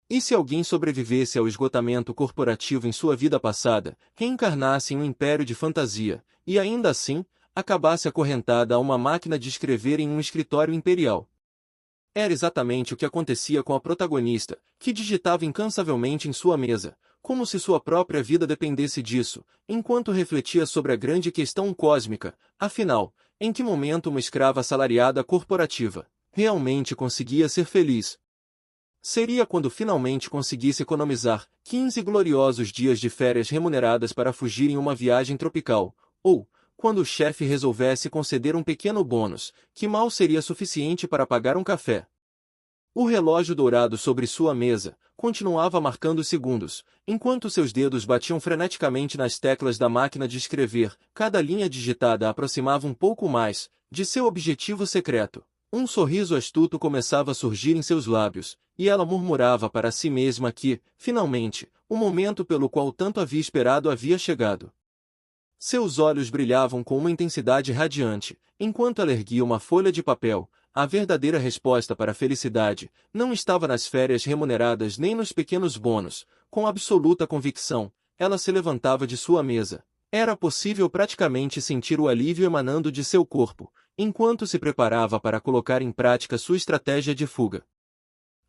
E se alguém sobrevivesse ao esgotamento corporativo em sua vida passada, reencarnasse em um império de fantasia, e ainda assim, acabasse acorrentada a uma máquina de escrever em um escritório imperial? Era exatamente o que acontecia com a protagonista, que digitava incansavelmente em sua mesa, como se sua própria vida dependesse disso, enquanto refletia sobre a grande questão cósmica: afinal, em que momento uma escrava assalariada corporativa realmente conseguia ser feliz? Seria quando finalmente conseguisse economizar 15 gloriosos dias de férias remuneradas para fugir em uma viagem tropical, ou quando o chefe resolvesse conceder um pequeno bônus, que mal seria suficiente para pagar um café. O relógio dourado sobre sua mesa continuava marcando os segundos, enquanto seus dedos batiam freneticamente nas teclas da máquina de escrever. Cada linha digitada a aproximava um pouco mais de seu objetivo secreto. Um sorriso astuto começava a surgir em seus lábios, e ela murmurava para si mesma que, finalmente, o momento pelo qual tanto havia esperado havia chegado. Seus olhos brilhavam com uma intensidade radiante, enquanto ela erguia uma folha de papel. A verdadeira resposta para a felicidade não estava nas férias remuneradas nem nos pequenos bônus. Com absoluta convicção, ela se levantava de sua mesa. Era possível praticamente sentir o alívio emanando de seu corpo, enquanto se preparava para colocar em prática sua estratégia de fuga.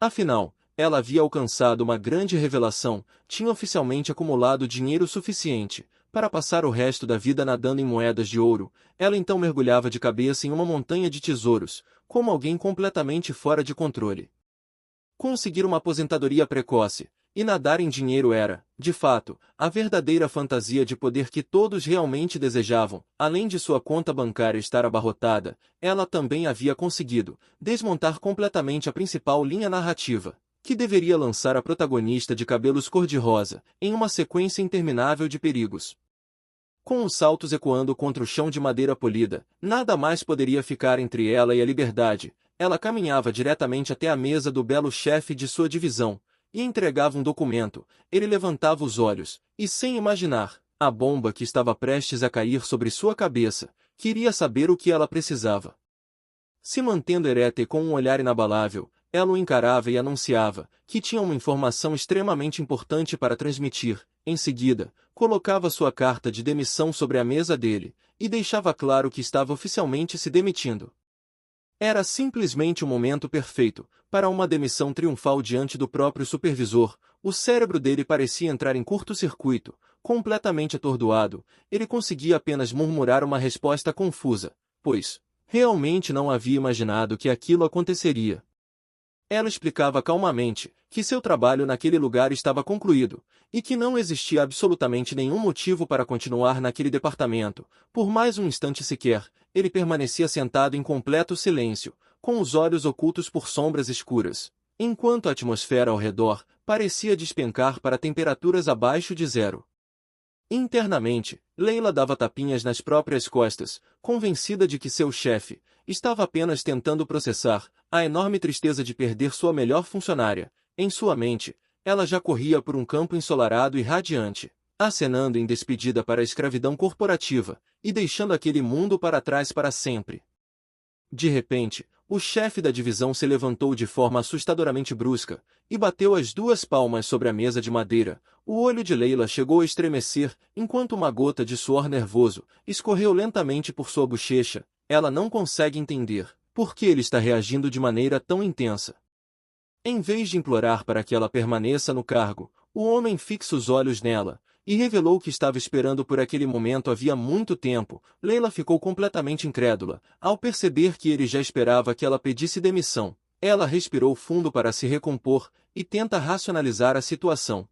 Afinal, ela havia alcançado uma grande revelação: tinha oficialmente acumulado dinheiro suficiente para passar o resto da vida nadando em moedas de ouro. Ela então mergulhava de cabeça em uma montanha de tesouros, como alguém completamente fora de controle. Conseguir uma aposentadoria precoce e nadar em dinheiro era, de fato, a verdadeira fantasia de poder que todos realmente desejavam. Além de sua conta bancária estar abarrotada, ela também havia conseguido desmontar completamente a principal linha narrativa, que deveria lançar a protagonista de cabelos cor-de-rosa em uma sequência interminável de perigos. Com os saltos ecoando contra o chão de madeira polida, nada mais poderia ficar entre ela e a liberdade. Ela caminhava diretamente até a mesa do belo chefe de sua divisão, e entregava um documento. Ele levantava os olhos, e sem imaginar a bomba que estava prestes a cair sobre sua cabeça, queria saber o que ela precisava. Se mantendo ereta e com um olhar inabalável, ela o encarava e anunciava que tinha uma informação extremamente importante para transmitir. Em seguida, colocava sua carta de demissão sobre a mesa dele, e deixava claro que estava oficialmente se demitindo. Era simplesmente o momento perfeito para uma demissão triunfal diante do próprio supervisor. O cérebro dele parecia entrar em curto-circuito, completamente atordoado. Ele conseguia apenas murmurar uma resposta confusa, pois realmente não havia imaginado que aquilo aconteceria. Ela explicava calmamente que seu trabalho naquele lugar estava concluído, e que não existia absolutamente nenhum motivo para continuar naquele departamento. Por mais um instante sequer, ele permanecia sentado em completo silêncio, com os olhos ocultos por sombras escuras, enquanto a atmosfera ao redor parecia despencar para temperaturas abaixo de zero. Internamente, Leila dava tapinhas nas próprias costas, convencida de que seu chefe estava apenas tentando processar a enorme tristeza de perder sua melhor funcionária. Em sua mente, ela já corria por um campo ensolarado e radiante, acenando em despedida para a escravidão corporativa, e deixando aquele mundo para trás para sempre. De repente, o chefe da divisão se levantou de forma assustadoramente brusca, e bateu as duas palmas sobre a mesa de madeira. O olho de Leila chegou a estremecer, enquanto uma gota de suor nervoso escorreu lentamente por sua bochecha. Ela não consegue entender por que ele está reagindo de maneira tão intensa. Em vez de implorar para que ela permaneça no cargo, o homem fixa os olhos nela, e revelou que estava esperando por aquele momento havia muito tempo. Leila ficou completamente incrédula, ao perceber que ele já esperava que ela pedisse demissão. Ela respirou fundo para se recompor, e tenta racionalizar a situação.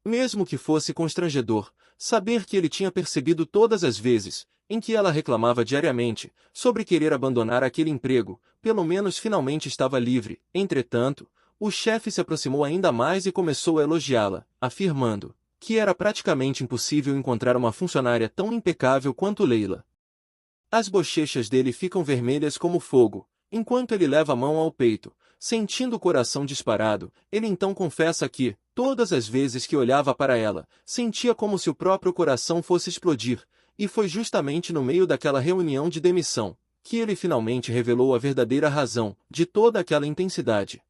Mesmo que fosse constrangedor, saber que ele tinha percebido todas as vezes em que ela reclamava diariamente sobre querer abandonar aquele emprego, pelo menos finalmente estava livre. Entretanto, o chefe se aproximou ainda mais e começou a elogiá-la, afirmando que era praticamente impossível encontrar uma funcionária tão impecável quanto Leila. As bochechas dele ficam vermelhas como fogo, enquanto ele leva a mão ao peito, sentindo o coração disparado. Ele então confessa que, todas as vezes que olhava para ela, sentia como se o próprio coração fosse explodir, e foi justamente no meio daquela reunião de demissão que ele finalmente revelou a verdadeira razão de toda aquela intensidade.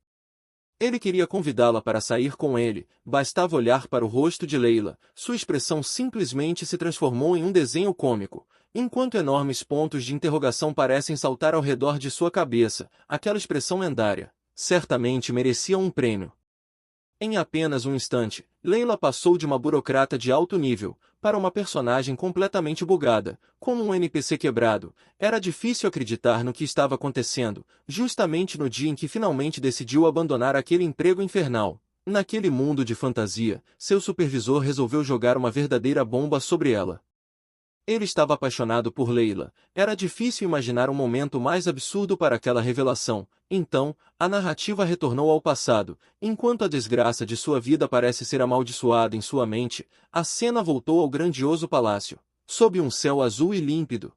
Ele queria convidá-la para sair com ele, bastava olhar para o rosto de Leila, sua expressão simplesmente se transformou em um desenho cômico. Enquanto enormes pontos de interrogação parecem saltar ao redor de sua cabeça, aquela expressão lendária, certamente merecia um prêmio. Em apenas um instante, Leila passou de uma burocrata de alto nível para uma personagem completamente bugada, como um NPC quebrado. Era difícil acreditar no que estava acontecendo, justamente no dia em que finalmente decidiu abandonar aquele emprego infernal. Naquele mundo de fantasia, seu supervisor resolveu jogar uma verdadeira bomba sobre ela. Ele estava apaixonado por Leila. Era difícil imaginar um momento mais absurdo para aquela revelação. Então, a narrativa retornou ao passado. Enquanto a desgraça de sua vida parece ser amaldiçoada em sua mente, a cena voltou ao grandioso palácio, sob um céu azul e límpido.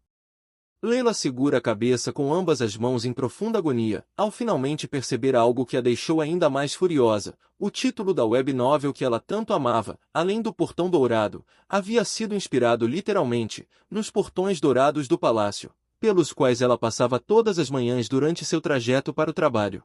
Leila segura a cabeça com ambas as mãos em profunda agonia, ao finalmente perceber algo que a deixou ainda mais furiosa. O título da web novel que ela tanto amava, Além do Portão Dourado, havia sido inspirado literalmente nos portões dourados do palácio, pelos quais ela passava todas as manhãs durante seu trajeto para o trabalho.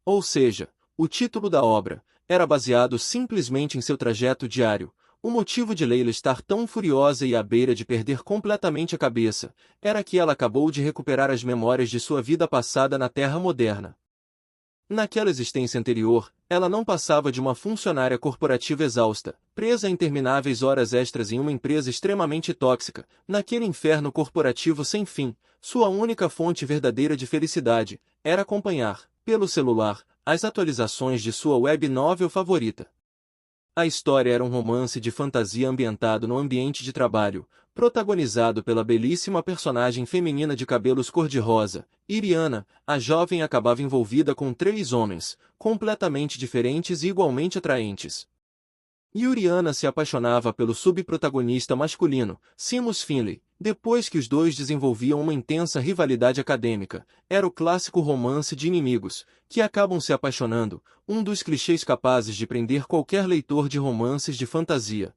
Ou seja, o título da obra era baseado simplesmente em seu trajeto diário. O motivo de Leila estar tão furiosa e à beira de perder completamente a cabeça era que ela acabou de recuperar as memórias de sua vida passada na Terra moderna. Naquela existência anterior, ela não passava de uma funcionária corporativa exausta, presa a intermináveis horas extras em uma empresa extremamente tóxica. Naquele inferno corporativo sem fim, sua única fonte verdadeira de felicidade era acompanhar, pelo celular, as atualizações de sua web novel favorita. A história era um romance de fantasia ambientado no ambiente de trabalho, protagonizado pela belíssima personagem feminina de cabelos cor-de-rosa, Iriana. A jovem acabava envolvida com 3 homens, completamente diferentes e igualmente atraentes. Iriana se apaixonava pelo subprotagonista masculino, Seamus Finley, depois que os dois desenvolviam uma intensa rivalidade acadêmica. Era o clássico romance de inimigos, que acabam se apaixonando, um dos clichês capazes de prender qualquer leitor de romances de fantasia.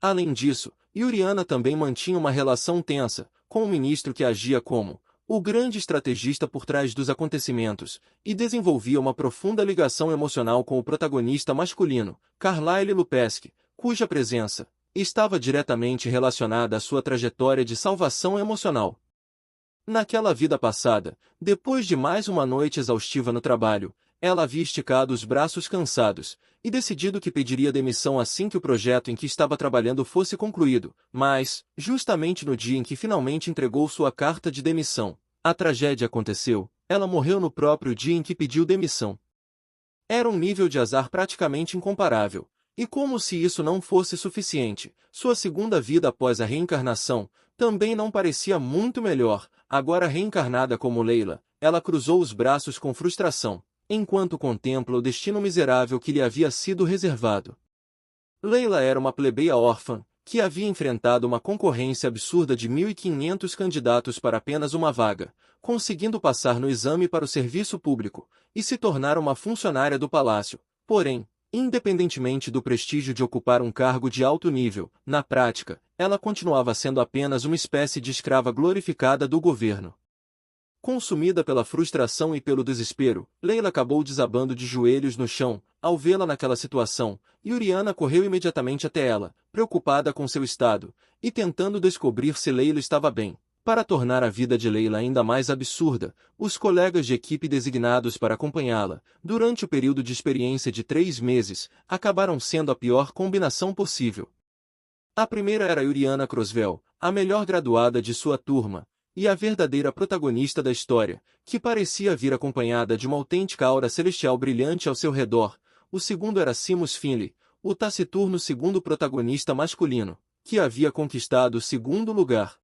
Além disso, Iriana também mantinha uma relação tensa com o ministro que agia como o grande estrategista por trás dos acontecimentos, e desenvolvia uma profunda ligação emocional com o protagonista masculino, Carlyle Lupeski, cuja presença estava diretamente relacionada à sua trajetória de salvação emocional. Naquela vida passada, depois de mais uma noite exaustiva no trabalho, ela havia esticado os braços cansados, e decidido que pediria demissão assim que o projeto em que estava trabalhando fosse concluído, mas, justamente no dia em que finalmente entregou sua carta de demissão, a tragédia aconteceu. Ela morreu no próprio dia em que pediu demissão. Era um nível de azar praticamente incomparável, e como se isso não fosse suficiente, sua segunda vida após a reencarnação também não parecia muito melhor. Agora reencarnada como Leila, ela cruzou os braços com frustração, enquanto contempla o destino miserável que lhe havia sido reservado. Leila era uma plebeia órfã, que havia enfrentado uma concorrência absurda de 1.500 candidatos para apenas uma vaga, conseguindo passar no exame para o serviço público, e se tornar uma funcionária do palácio. Porém, independentemente do prestígio de ocupar um cargo de alto nível, na prática, ela continuava sendo apenas uma espécie de escrava glorificada do governo. Consumida pela frustração e pelo desespero, Leila acabou desabando de joelhos no chão. Ao vê-la naquela situação, Iriana correu imediatamente até ela, preocupada com seu estado, e tentando descobrir se Leila estava bem. Para tornar a vida de Leila ainda mais absurda, os colegas de equipe designados para acompanhá-la, durante o período de experiência de 3 meses, acabaram sendo a pior combinação possível. A primeira era Iriana Croswell, a melhor graduada de sua turma, e a verdadeira protagonista da história, que parecia vir acompanhada de uma autêntica aura celestial brilhante ao seu redor. O segundo era Seamus Finley, o taciturno segundo protagonista masculino, que havia conquistado o segundo lugar.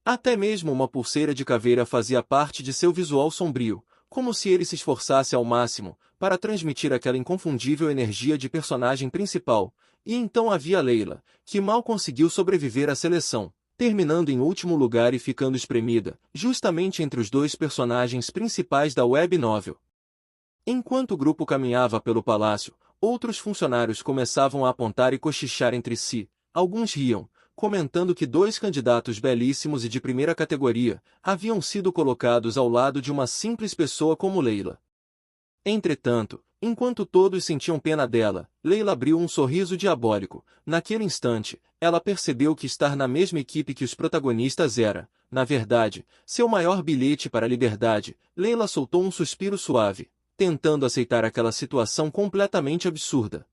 Até mesmo uma pulseira de caveira fazia parte de seu visual sombrio, como se ele se esforçasse ao máximo para transmitir aquela inconfundível energia de personagem principal. E então havia Leila, que mal conseguiu sobreviver à seleção, terminando em último lugar e ficando espremida, justamente entre os 2 personagens principais da web novel. Enquanto o grupo caminhava pelo palácio, outros funcionários começavam a apontar e cochichar entre si. Alguns riam, comentando que 2 candidatos belíssimos e de primeira categoria haviam sido colocados ao lado de uma simples pessoa como Leila. Entretanto, Enquanto todos sentiam pena dela, Leila abriu um sorriso diabólico. Naquele instante, ela percebeu que estar na mesma equipe que os protagonistas era, na verdade, seu maior bilhete para a liberdade. Leila soltou um suspiro suave, tentando aceitar aquela situação completamente absurda.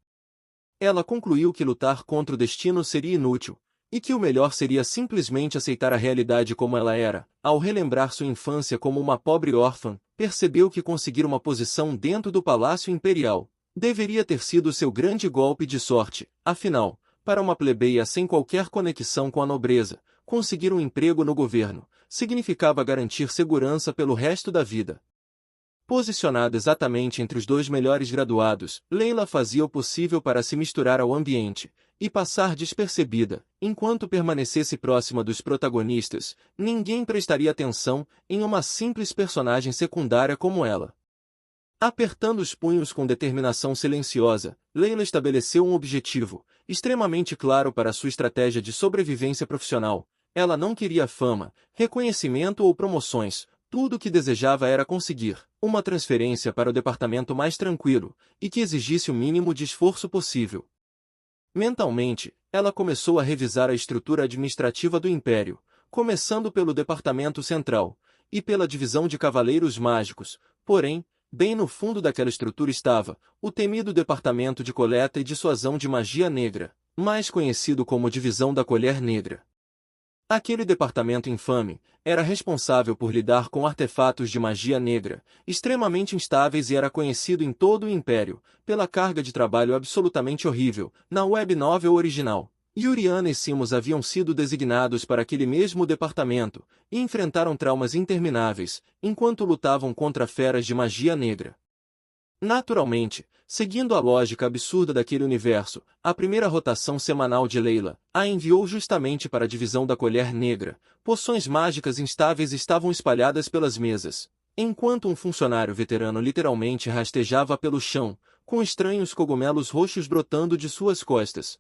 Ela concluiu que lutar contra o destino seria inútil, e que o melhor seria simplesmente aceitar a realidade como ela era. Ao relembrar sua infância como uma pobre órfã, percebeu que conseguir uma posição dentro do Palácio Imperial deveria ter sido seu grande golpe de sorte. Afinal, para uma plebeia sem qualquer conexão com a nobreza, conseguir um emprego no governo significava garantir segurança pelo resto da vida. Posicionada exatamente entre os dois melhores graduados, Leila fazia o possível para se misturar ao ambiente e passar despercebida. Enquanto permanecesse próxima dos protagonistas, ninguém prestaria atenção em uma simples personagem secundária como ela. Apertando os punhos com determinação silenciosa, Leila estabeleceu um objetivo extremamente claro para sua estratégia de sobrevivência profissional. Ela não queria fama, reconhecimento ou promoções. Tudo o que desejava era conseguir uma transferência para o departamento mais tranquilo e que exigisse o mínimo de esforço possível. Mentalmente, ela começou a revisar a estrutura administrativa do Império, começando pelo Departamento Central e pela Divisão de Cavaleiros Mágicos. Porém, bem no fundo daquela estrutura estava o temido Departamento de Coleta e Dissuasão de Magia Negra, mais conhecido como Divisão da Colher Negra. Aquele departamento infame era responsável por lidar com artefatos de magia negra, extremamente instáveis, e era conhecido em todo o Império pela carga de trabalho absolutamente horrível. Na web novel original, Yuriana e Simos haviam sido designados para aquele mesmo departamento e enfrentaram traumas intermináveis enquanto lutavam contra feras de magia negra. Naturalmente, seguindo a lógica absurda daquele universo, a primeira rotação semanal de Leila a enviou justamente para a divisão da Colher Negra. Poções mágicas instáveis estavam espalhadas pelas mesas, enquanto um funcionário veterano literalmente rastejava pelo chão, com estranhos cogumelos roxos brotando de suas costas.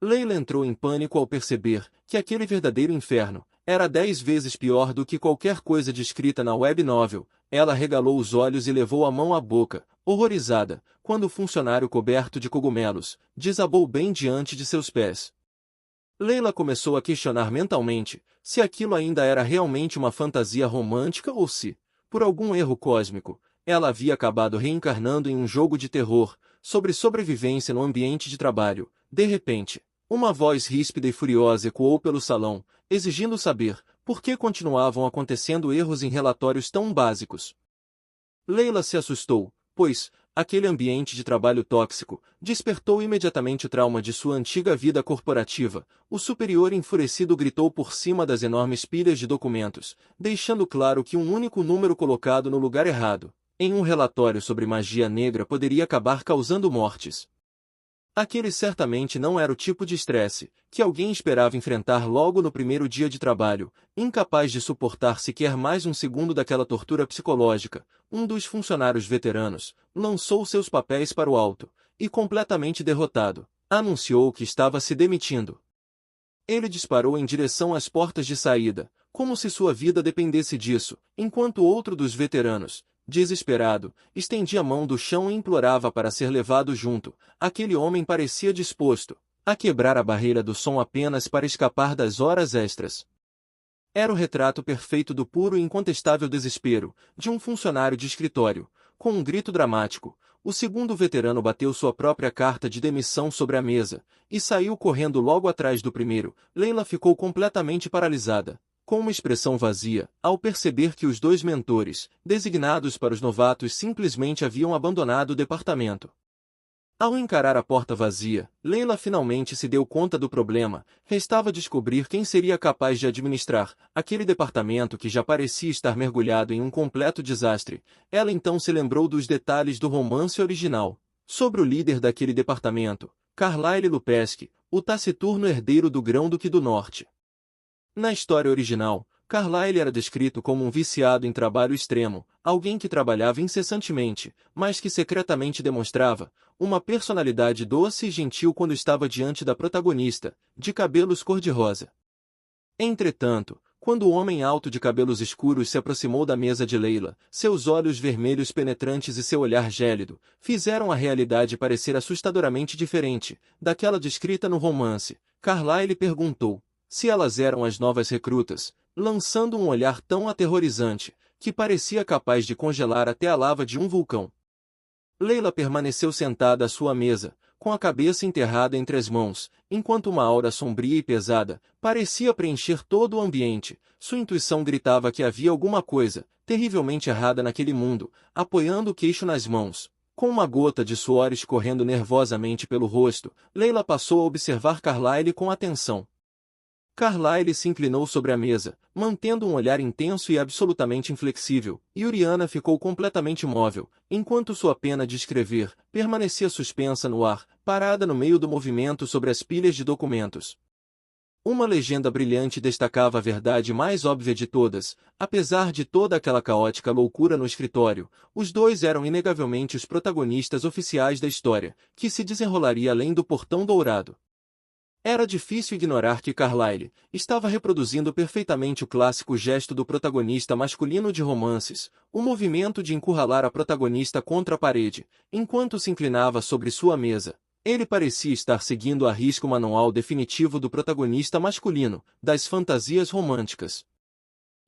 Leila entrou em pânico ao perceber que aquele verdadeiro inferno era 10 vezes pior do que qualquer coisa descrita na web novel. Ela regalou os olhos e levou a mão à boca, horrorizada, quando o funcionário coberto de cogumelos desabou bem diante de seus pés. Leila começou a questionar mentalmente se aquilo ainda era realmente uma fantasia romântica ou se, por algum erro cósmico, ela havia acabado reencarnando em um jogo de terror sobre sobrevivência no ambiente de trabalho. De repente, uma voz ríspida e furiosa ecoou pelo salão, exigindo saber por que continuavam acontecendo erros em relatórios tão básicos. Leila se assustou, pois aquele ambiente de trabalho tóxico despertou imediatamente o trauma de sua antiga vida corporativa. O superior enfurecido gritou por cima das enormes pilhas de documentos, deixando claro que um único número colocado no lugar errado em um relatório sobre magia negra poderia acabar causando mortes. Aquele certamente não era o tipo de estresse que alguém esperava enfrentar logo no primeiro dia de trabalho. Incapaz de suportar sequer mais um segundo daquela tortura psicológica, um dos funcionários veteranos lançou seus papéis para o alto e, completamente derrotado, anunciou que estava se demitindo. Ele disparou em direção às portas de saída, como se sua vida dependesse disso, enquanto outro dos veteranos, desesperado, estendia a mão do chão e implorava para ser levado junto. Aquele homem parecia disposto a quebrar a barreira do som apenas para escapar das horas extras. Era o retrato perfeito do puro e incontestável desespero de um funcionário de escritório. Com um grito dramático, o segundo veterano bateu sua própria carta de demissão sobre a mesa e saiu correndo logo atrás do primeiro. Leila ficou completamente paralisada, com uma expressão vazia, ao perceber que os dois mentores, designados para os novatos, simplesmente haviam abandonado o departamento. Ao encarar a porta vazia, Leila finalmente se deu conta do problema. Restava descobrir quem seria capaz de administrar aquele departamento que já parecia estar mergulhado em um completo desastre. Ela então se lembrou dos detalhes do romance original sobre o líder daquele departamento, Carlyle Lupeski, o taciturno herdeiro do Grão-Duque do Norte. Na história original, Carlyle era descrito como um viciado em trabalho extremo, alguém que trabalhava incessantemente, mas que secretamente demonstrava uma personalidade doce e gentil quando estava diante da protagonista, de cabelos cor-de-rosa. Entretanto, Quando o homem alto de cabelos escuros se aproximou da mesa de Leila, seus olhos vermelhos penetrantes e seu olhar gélido fizeram a realidade parecer assustadoramente diferente daquela descrita no romance. Carlyle perguntou se elas eram as novas recrutas, lançando um olhar tão aterrorizante que parecia capaz de congelar até a lava de um vulcão. Leila permaneceu sentada à sua mesa, com a cabeça enterrada entre as mãos, enquanto uma aura sombria e pesada parecia preencher todo o ambiente. Sua intuição gritava que havia alguma coisa terrivelmente errada naquele mundo. Apoiando o queixo nas mãos, com uma gota de suor escorrendo nervosamente pelo rosto, Leila passou a observar Carlyle com atenção. Carlyle se inclinou sobre a mesa, mantendo um olhar intenso e absolutamente inflexível, e Oriana ficou completamente imóvel, enquanto sua pena de escrever permanecia suspensa no ar, parada no meio do movimento sobre as pilhas de documentos. Uma legenda brilhante destacava a verdade mais óbvia de todas. Apesar de toda aquela caótica loucura no escritório, os dois eram inegavelmente os protagonistas oficiais da história, que se desenrolaria além do portão dourado. Era difícil ignorar que Carlyle estava reproduzindo perfeitamente o clássico gesto do protagonista masculino de romances, o movimento de encurralar a protagonista contra a parede, enquanto se inclinava sobre sua mesa. Ele parecia estar seguindo à risca o manual definitivo do protagonista masculino, das fantasias românticas.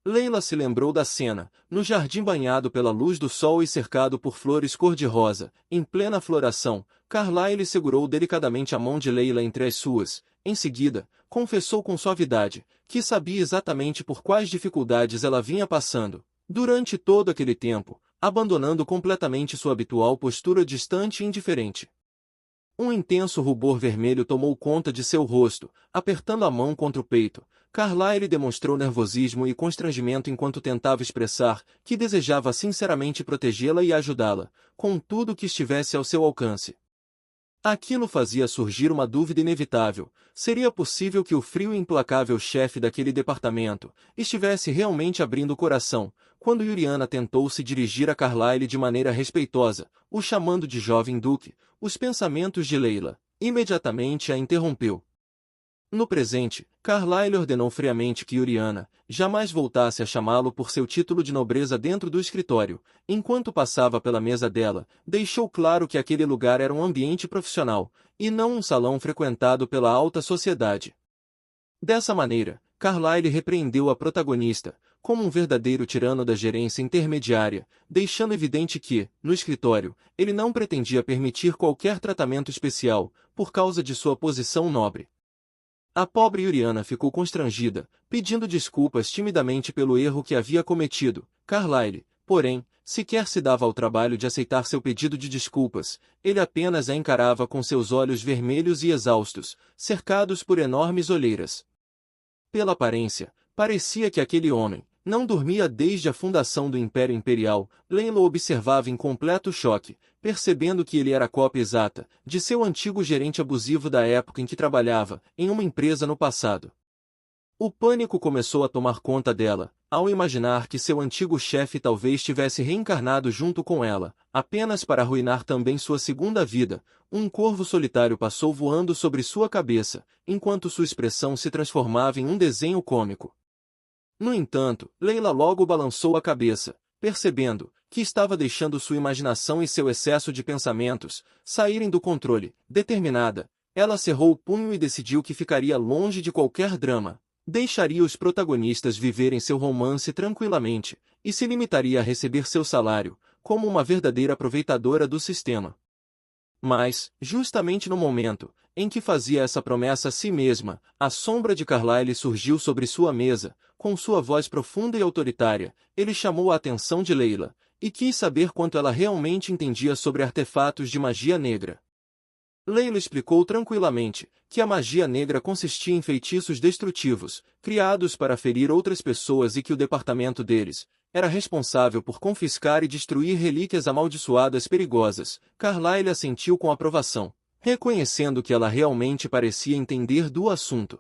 Leila se lembrou da cena, no jardim banhado pela luz do sol e cercado por flores cor-de-rosa, em plena floração. Carlyle segurou delicadamente a mão de Leila entre as suas. Em seguida, confessou com suavidade que sabia exatamente por quais dificuldades ela vinha passando. Durante todo aquele tempo, abandonando completamente sua habitual postura distante e indiferente. Um intenso rubor vermelho tomou conta de seu rosto, apertando a mão contra o peito. Carlyle demonstrou nervosismo e constrangimento enquanto tentava expressar que desejava sinceramente protegê-la e ajudá-la, com tudo que estivesse ao seu alcance. Aquilo fazia surgir uma dúvida inevitável. Seria possível que o frio e implacável chefe daquele departamento estivesse realmente abrindo o coração, quando Oriana tentou se dirigir a Carlyle de maneira respeitosa, o chamando de jovem duque? Os pensamentos de Leila imediatamente a interrompeu. No presente, Carlyle ordenou friamente que Oriana jamais voltasse a chamá-lo por seu título de nobreza dentro do escritório. Enquanto passava pela mesa dela, deixou claro que aquele lugar era um ambiente profissional, e não um salão frequentado pela alta sociedade. Dessa maneira, Carlyle repreendeu a protagonista, como um verdadeiro tirano da gerência intermediária, deixando evidente que, no escritório, ele não pretendia permitir qualquer tratamento especial, por causa de sua posição nobre. A pobre Oriana ficou constrangida, pedindo desculpas timidamente pelo erro que havia cometido. Carlyle, porém, sequer se dava ao trabalho de aceitar seu pedido de desculpas. Ele apenas a encarava com seus olhos vermelhos e exaustos, cercados por enormes olheiras. Pela aparência, parecia que aquele homem não dormia desde a fundação do Império Imperial. Leila o observava em completo choque, percebendo que ele era a cópia exata de seu antigo gerente abusivo da época em que trabalhava, em uma empresa no passado. O pânico começou a tomar conta dela, ao imaginar que seu antigo chefe talvez tivesse reencarnado junto com ela, apenas para arruinar também sua segunda vida. Um corvo solitário passou voando sobre sua cabeça, enquanto sua expressão se transformava em um desenho cômico. No entanto, Leila logo balançou a cabeça, percebendo que estava deixando sua imaginação e seu excesso de pensamentos saírem do controle. Determinada, ela cerrou o punho e decidiu que ficaria longe de qualquer drama, deixaria os protagonistas viverem seu romance tranquilamente, e se limitaria a receber seu salário, como uma verdadeira aproveitadora do sistema. Mas, justamente no momento em que fazia essa promessa a si mesma, a sombra de Carlyle surgiu sobre sua mesa. Com sua voz profunda e autoritária, ele chamou a atenção de Leila, e quis saber quanto ela realmente entendia sobre artefatos de magia negra. Leila explicou tranquilamente que a magia negra consistia em feitiços destrutivos, criados para ferir outras pessoas, e que o departamento deles era responsável por confiscar e destruir relíquias amaldiçoadas perigosas. Carlyle assentiu com aprovação, reconhecendo que ela realmente parecia entender do assunto.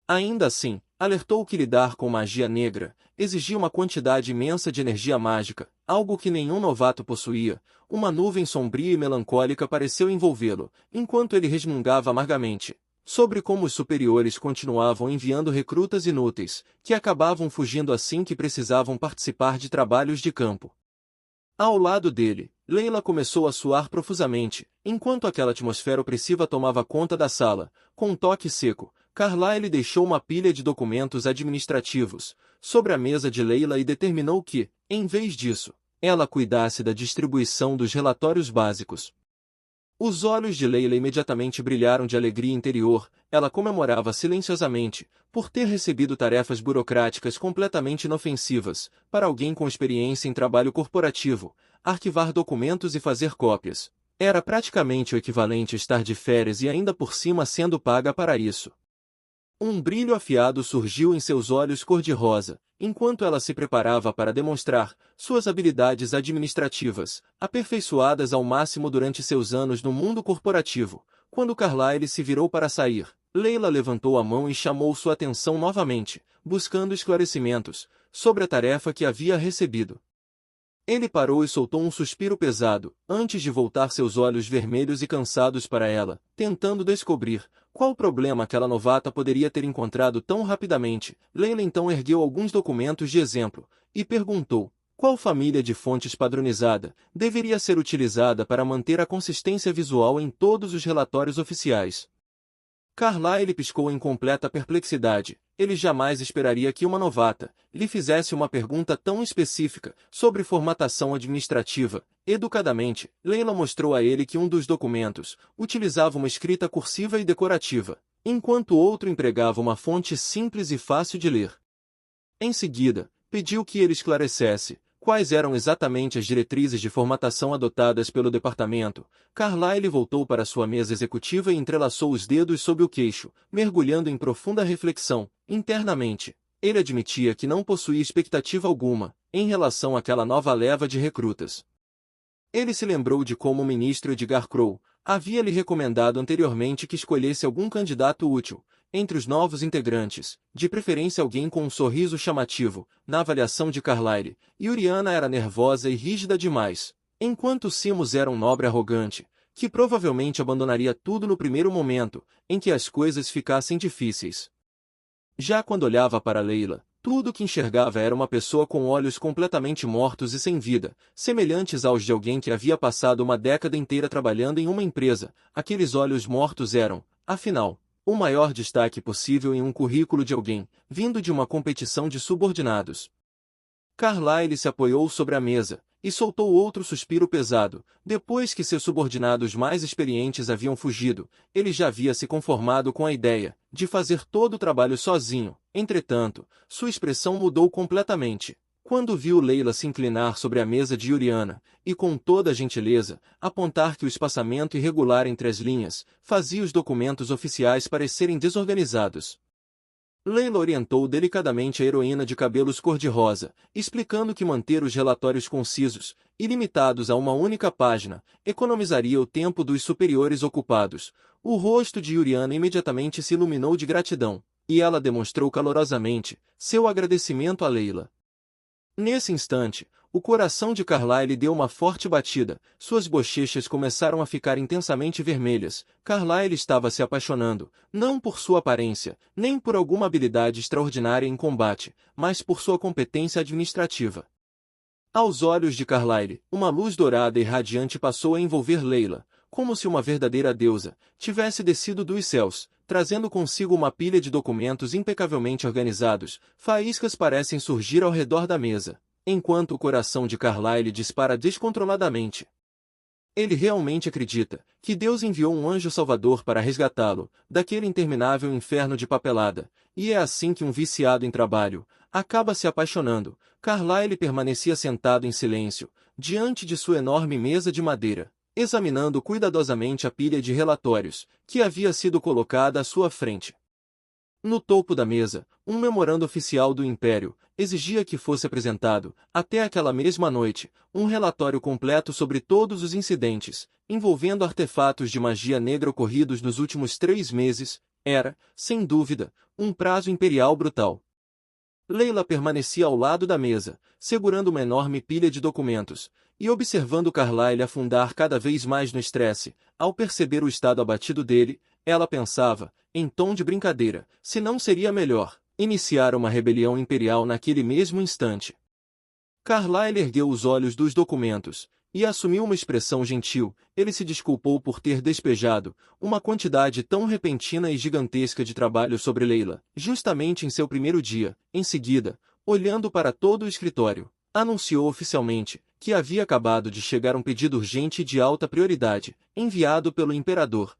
Ainda assim, alertou que lidar com magia negra exigia uma quantidade imensa de energia mágica, algo que nenhum novato possuía. Uma nuvem sombria e melancólica pareceu envolvê-lo, enquanto ele resmungava amargamente. sobre como os superiores continuavam enviando recrutas inúteis, que acabavam fugindo assim que precisavam participar de trabalhos de campo. Ao lado dele, Leila começou a suar profusamente, enquanto aquela atmosfera opressiva tomava conta da sala. Com um toque seco, Carlyle deixou uma pilha de documentos administrativos sobre a mesa de Leila e determinou que, em vez disso, ela cuidasse da distribuição dos relatórios básicos. Os olhos de Leila imediatamente brilharam de alegria interior. Ela comemorava silenciosamente, por ter recebido tarefas burocráticas completamente inofensivas, para alguém com experiência em trabalho corporativo, arquivar documentos e fazer cópias. Era praticamente o equivalente a estar de férias e ainda por cima sendo paga para isso. Um brilho afiado surgiu em seus olhos cor-de-rosa, enquanto ela se preparava para demonstrar suas habilidades administrativas, aperfeiçoadas ao máximo durante seus anos no mundo corporativo. Quando Carlyle se virou para sair, Leila levantou a mão e chamou sua atenção novamente, buscando esclarecimentos sobre a tarefa que havia recebido. Ele parou e soltou um suspiro pesado, antes de voltar seus olhos vermelhos e cansados para ela, tentando descobrir qual problema aquela novata poderia ter encontrado tão rapidamente. Leila então ergueu alguns documentos de exemplo e perguntou: qual família de fontes padronizada deveria ser utilizada para manter a consistência visual em todos os relatórios oficiais? Carlyle piscou em completa perplexidade. Ele jamais esperaria que uma novata lhe fizesse uma pergunta tão específica sobre formatação administrativa. Educadamente, Leila mostrou a ele que um dos documentos utilizava uma escrita cursiva e decorativa, enquanto o outro empregava uma fonte simples e fácil de ler. Em seguida, pediu que ele esclarecesse quais eram exatamente as diretrizes de formatação adotadas pelo departamento. Carlyle voltou para sua mesa executiva e entrelaçou os dedos sob o queixo, mergulhando em profunda reflexão. Internamente, ele admitia que não possuía expectativa alguma em relação àquela nova leva de recrutas. Ele se lembrou de como o ministro Edgar Crowe havia lhe recomendado anteriormente que escolhesse algum candidato útil entre os novos integrantes, de preferência alguém com um sorriso chamativo. Na avaliação de Carlyle, Yuriana era nervosa e rígida demais, enquanto Seamus era um nobre arrogante, que provavelmente abandonaria tudo no primeiro momento em que as coisas ficassem difíceis. Já quando olhava para Leila, tudo o que enxergava era uma pessoa com olhos completamente mortos e sem vida, semelhantes aos de alguém que havia passado uma década inteira trabalhando em uma empresa. Aqueles olhos mortos eram, afinal, o maior destaque possível em um currículo de alguém, vindo de uma competição de subordinados. Carlyle se apoiou sobre a mesa, e soltou outro suspiro pesado. Depois que seus subordinados mais experientes haviam fugido, ele já havia se conformado com a ideia de fazer todo o trabalho sozinho. Entretanto, sua expressão mudou completamente quando viu Leila se inclinar sobre a mesa de Yuriana, e com toda a gentileza, apontar que o espaçamento irregular entre as linhas fazia os documentos oficiais parecerem desorganizados. Leila orientou delicadamente a heroína de cabelos cor-de-rosa, explicando que manter os relatórios concisos e limitados a uma única página economizaria o tempo dos superiores ocupados. O rosto de Yuriana imediatamente se iluminou de gratidão, e ela demonstrou calorosamente seu agradecimento a Leila. Nesse instante, o coração de Carlyle deu uma forte batida, suas bochechas começaram a ficar intensamente vermelhas. Carlyle estava se apaixonando, não por sua aparência, nem por alguma habilidade extraordinária em combate, mas por sua competência administrativa. Aos olhos de Carlyle, uma luz dourada e radiante passou a envolver Leila, como se uma verdadeira deusa tivesse descido dos céus, trazendo consigo uma pilha de documentos impecavelmente organizados. Faíscas parecem surgir ao redor da mesa, enquanto o coração de Carlyle dispara descontroladamente. Ele realmente acredita que Deus enviou um anjo salvador para resgatá-lo daquele interminável inferno de papelada, e é assim que um viciado em trabalho acaba se apaixonando. Carlyle permanecia sentado em silêncio, diante de sua enorme mesa de madeira, examinando cuidadosamente a pilha de relatórios que havia sido colocada à sua frente. No topo da mesa, um memorando oficial do Império exigia que fosse apresentado, até aquela mesma noite, um relatório completo sobre todos os incidentes envolvendo artefatos de magia negra ocorridos nos últimos 3 meses. Era, sem dúvida, um prazo imperial brutal. Leila permanecia ao lado da mesa, segurando uma enorme pilha de documentos, e observando Carlyle afundar cada vez mais no estresse. Ao perceber o estado abatido dele, Ela pensava, em tom de brincadeira, se não seria melhor iniciar uma rebelião imperial naquele mesmo instante. Carlyle ergueu os olhos dos documentos e assumiu uma expressão gentil. Ele se desculpou por ter despejado uma quantidade tão repentina e gigantesca de trabalho sobre Leila, justamente em seu primeiro dia. Em seguida, olhando para todo o escritório, anunciou oficialmente que havia acabado de chegar um pedido urgente e de alta prioridade, enviado pelo imperador.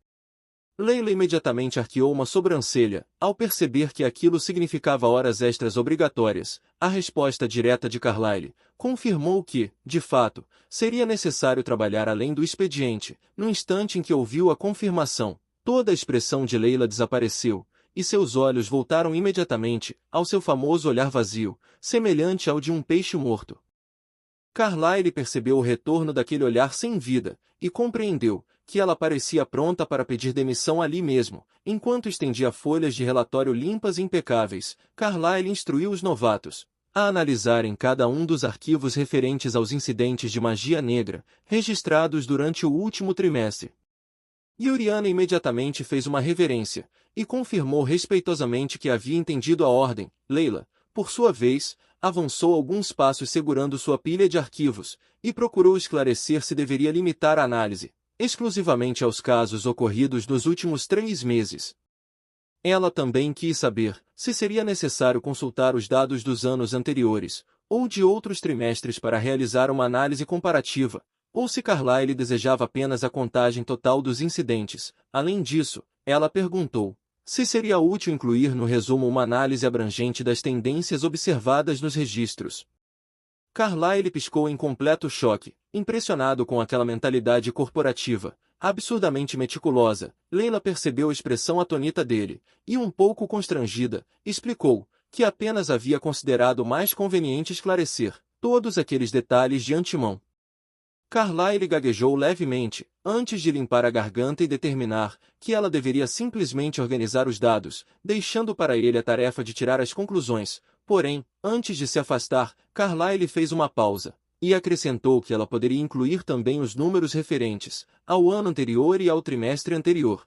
Leila imediatamente arqueou uma sobrancelha, ao perceber que aquilo significava horas extras obrigatórias. A resposta direta de Carlyle confirmou que, de fato, seria necessário trabalhar além do expediente. No instante em que ouviu a confirmação, toda a expressão de Leila desapareceu, e seus olhos voltaram imediatamente ao seu famoso olhar vazio, semelhante ao de um peixe morto. Carlyle percebeu o retorno daquele olhar sem vida, e compreendeu que ela parecia pronta para pedir demissão ali mesmo. Enquanto estendia folhas de relatório limpas e impecáveis, Carlyle instruiu os novatos a analisarem cada um dos arquivos referentes aos incidentes de magia negra, registrados durante o último trimestre. Yuriana imediatamente fez uma reverência, e confirmou respeitosamente que havia entendido a ordem. Leila, por sua vez, avançou alguns passos segurando sua pilha de arquivos, e procurou esclarecer se deveria limitar a análise exclusivamente aos casos ocorridos nos últimos 3 meses. Ela também quis saber se seria necessário consultar os dados dos anos anteriores, ou de outros trimestres para realizar uma análise comparativa, ou se Carlyle desejava apenas a contagem total dos incidentes. Além disso, ela perguntou se seria útil incluir no resumo uma análise abrangente das tendências observadas nos registros. Carlyle piscou em completo choque, impressionado com aquela mentalidade corporativa, absurdamente meticulosa. Leila percebeu a expressão atônita dele, e um pouco constrangida, explicou que apenas havia considerado mais conveniente esclarecer todos aqueles detalhes de antemão. Carlyle gaguejou levemente, antes de limpar a garganta e determinar que ela deveria simplesmente organizar os dados, deixando para ele a tarefa de tirar as conclusões. Porém, antes de se afastar, Carlyle fez uma pausa, e acrescentou que ela poderia incluir também os números referentes ao ano anterior e ao trimestre anterior.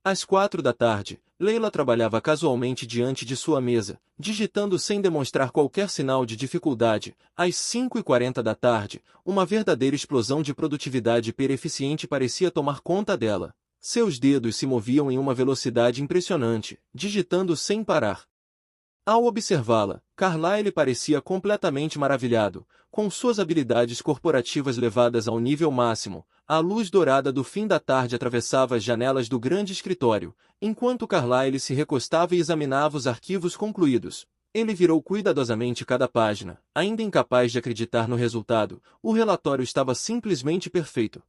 Às 4 da tarde, Leila trabalhava casualmente diante de sua mesa, digitando sem demonstrar qualquer sinal de dificuldade. Às 5h40 da tarde, uma verdadeira explosão de produtividade hipereficiente parecia tomar conta dela. Seus dedos se moviam em uma velocidade impressionante, digitando sem parar. Ao observá-la, Carlyle parecia completamente maravilhado, com suas habilidades corporativas levadas ao nível máximo. A luz dourada do fim da tarde atravessava as janelas do grande escritório, enquanto Carlyle se recostava e examinava os arquivos concluídos. Ele virou cuidadosamente cada página, ainda incapaz de acreditar no resultado. O relatório estava simplesmente perfeito.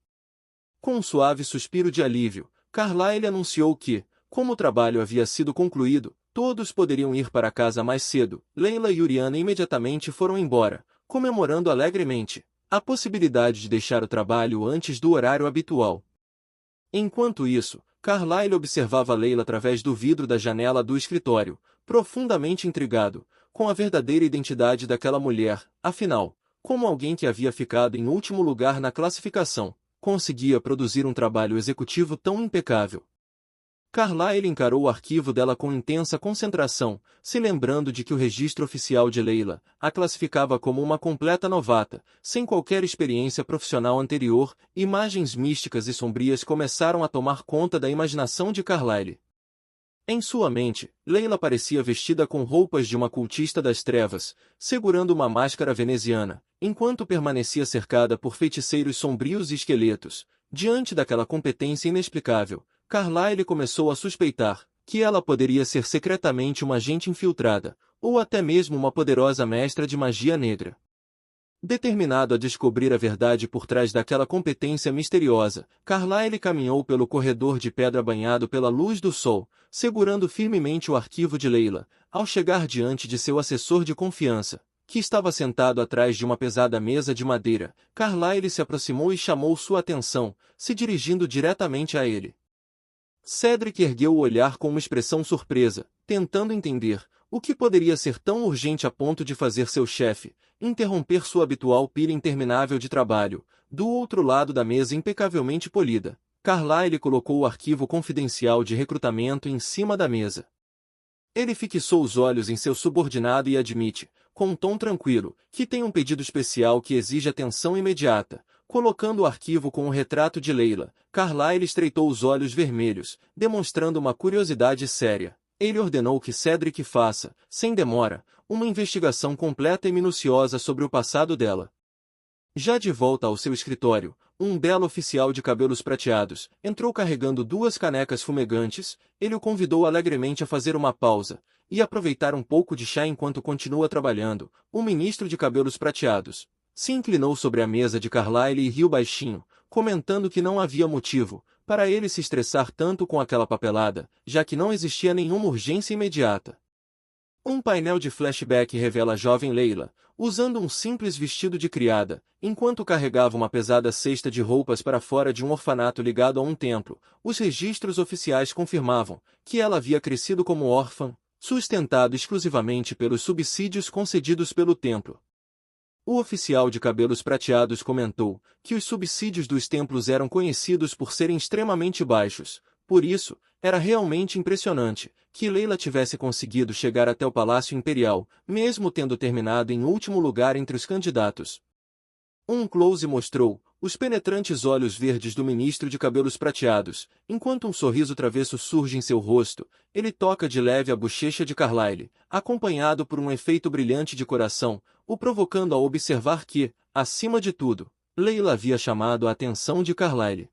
Com um suave suspiro de alívio, Carlyle anunciou que, como o trabalho havia sido concluído, todos poderiam ir para casa mais cedo. Leila e Yuriana imediatamente foram embora, comemorando alegremente a possibilidade de deixar o trabalho antes do horário habitual. Enquanto isso, Carlyle observava Leila através do vidro da janela do escritório, profundamente intrigado com a verdadeira identidade daquela mulher. Afinal, como alguém que havia ficado em último lugar na classificação conseguia produzir um trabalho executivo tão impecável? Carlyle encarou o arquivo dela com intensa concentração, se lembrando de que o registro oficial de Leila a classificava como uma completa novata, sem qualquer experiência profissional anterior. Imagens místicas e sombrias começaram a tomar conta da imaginação de Carlyle. Em sua mente, Leila parecia vestida com roupas de uma cultista das trevas, segurando uma máscara veneziana, enquanto permanecia cercada por feiticeiros sombrios e esqueletos. Diante daquela competência inexplicável, Carlyle começou a suspeitar que ela poderia ser secretamente uma agente infiltrada, ou até mesmo uma poderosa mestra de magia negra. Determinado a descobrir a verdade por trás daquela competência misteriosa, Carlyle caminhou pelo corredor de pedra banhado pela luz do sol, segurando firmemente o arquivo de Leila. Ao chegar diante de seu assessor de confiança, que estava sentado atrás de uma pesada mesa de madeira, Carlyle se aproximou e chamou sua atenção, se dirigindo diretamente a ele. Cedric ergueu o olhar com uma expressão surpresa, tentando entender o que poderia ser tão urgente a ponto de fazer seu chefe interromper sua habitual pilha interminável de trabalho. Do outro lado da mesa impecavelmente polida, Carlyle colocou o arquivo confidencial de recrutamento em cima da mesa. Ele fixou os olhos em seu subordinado e admite, com um tom tranquilo, que tem um pedido especial que exige atenção imediata. Colocando o arquivo com o retrato de Leila, Carlyle estreitou os olhos vermelhos, demonstrando uma curiosidade séria. Ele ordenou que Cedric faça, sem demora, uma investigação completa e minuciosa sobre o passado dela. Já de volta ao seu escritório, um belo oficial de cabelos prateados entrou carregando 2 canecas fumegantes. Ele o convidou alegremente a fazer uma pausa e aproveitar um pouco de chá enquanto continua trabalhando. O ministro de cabelos prateados se inclinou sobre a mesa de Carlyle e riu baixinho, comentando que não havia motivo para ele se estressar tanto com aquela papelada, já que não existia nenhuma urgência imediata. Um painel de flashback revela a jovem Leila, usando um simples vestido de criada, enquanto carregava uma pesada cesta de roupas para fora de um orfanato ligado a um templo. Os registros oficiais confirmavam que ela havia crescido como órfã, sustentado exclusivamente pelos subsídios concedidos pelo templo. O oficial de cabelos prateados comentou que os subsídios dos templos eram conhecidos por serem extremamente baixos. Por isso, era realmente impressionante que Leila tivesse conseguido chegar até o Palácio Imperial, mesmo tendo terminado em último lugar entre os candidatos. Um close mostrou os penetrantes olhos verdes do ministro de cabelos prateados, enquanto um sorriso travesso surge em seu rosto. Ele toca de leve a bochecha de Carlyle, acompanhado por um efeito brilhante de coração, o provocando a observar que, acima de tudo, Leila havia chamado a atenção de Carlyle.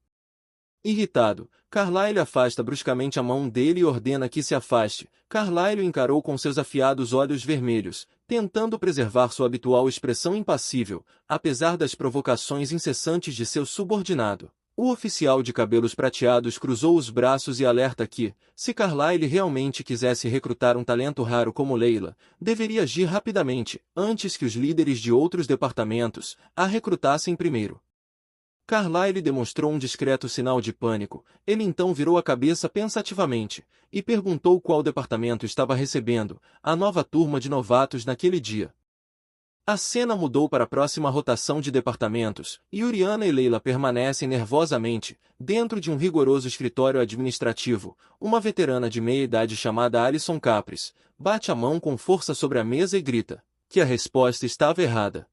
Irritado, Carlyle afasta bruscamente a mão dele e ordena que se afaste. Carlyle o encarou com seus afiados olhos vermelhos, tentando preservar sua habitual expressão impassível, apesar das provocações incessantes de seu subordinado. O oficial de cabelos prateados cruzou os braços e alerta que, se Carlyle realmente quisesse recrutar um talento raro como Leila, deveria agir rapidamente, antes que os líderes de outros departamentos a recrutassem primeiro. Carlyle demonstrou um discreto sinal de pânico. Ele então virou a cabeça pensativamente e perguntou qual departamento estava recebendo a nova turma de novatos naquele dia. A cena mudou para a próxima rotação de departamentos, e Uriana e Leila permanecem nervosamente dentro de um rigoroso escritório administrativo. Uma veterana de meia-idade chamada Alison Capris bate a mão com força sobre a mesa e grita que a resposta estava errada.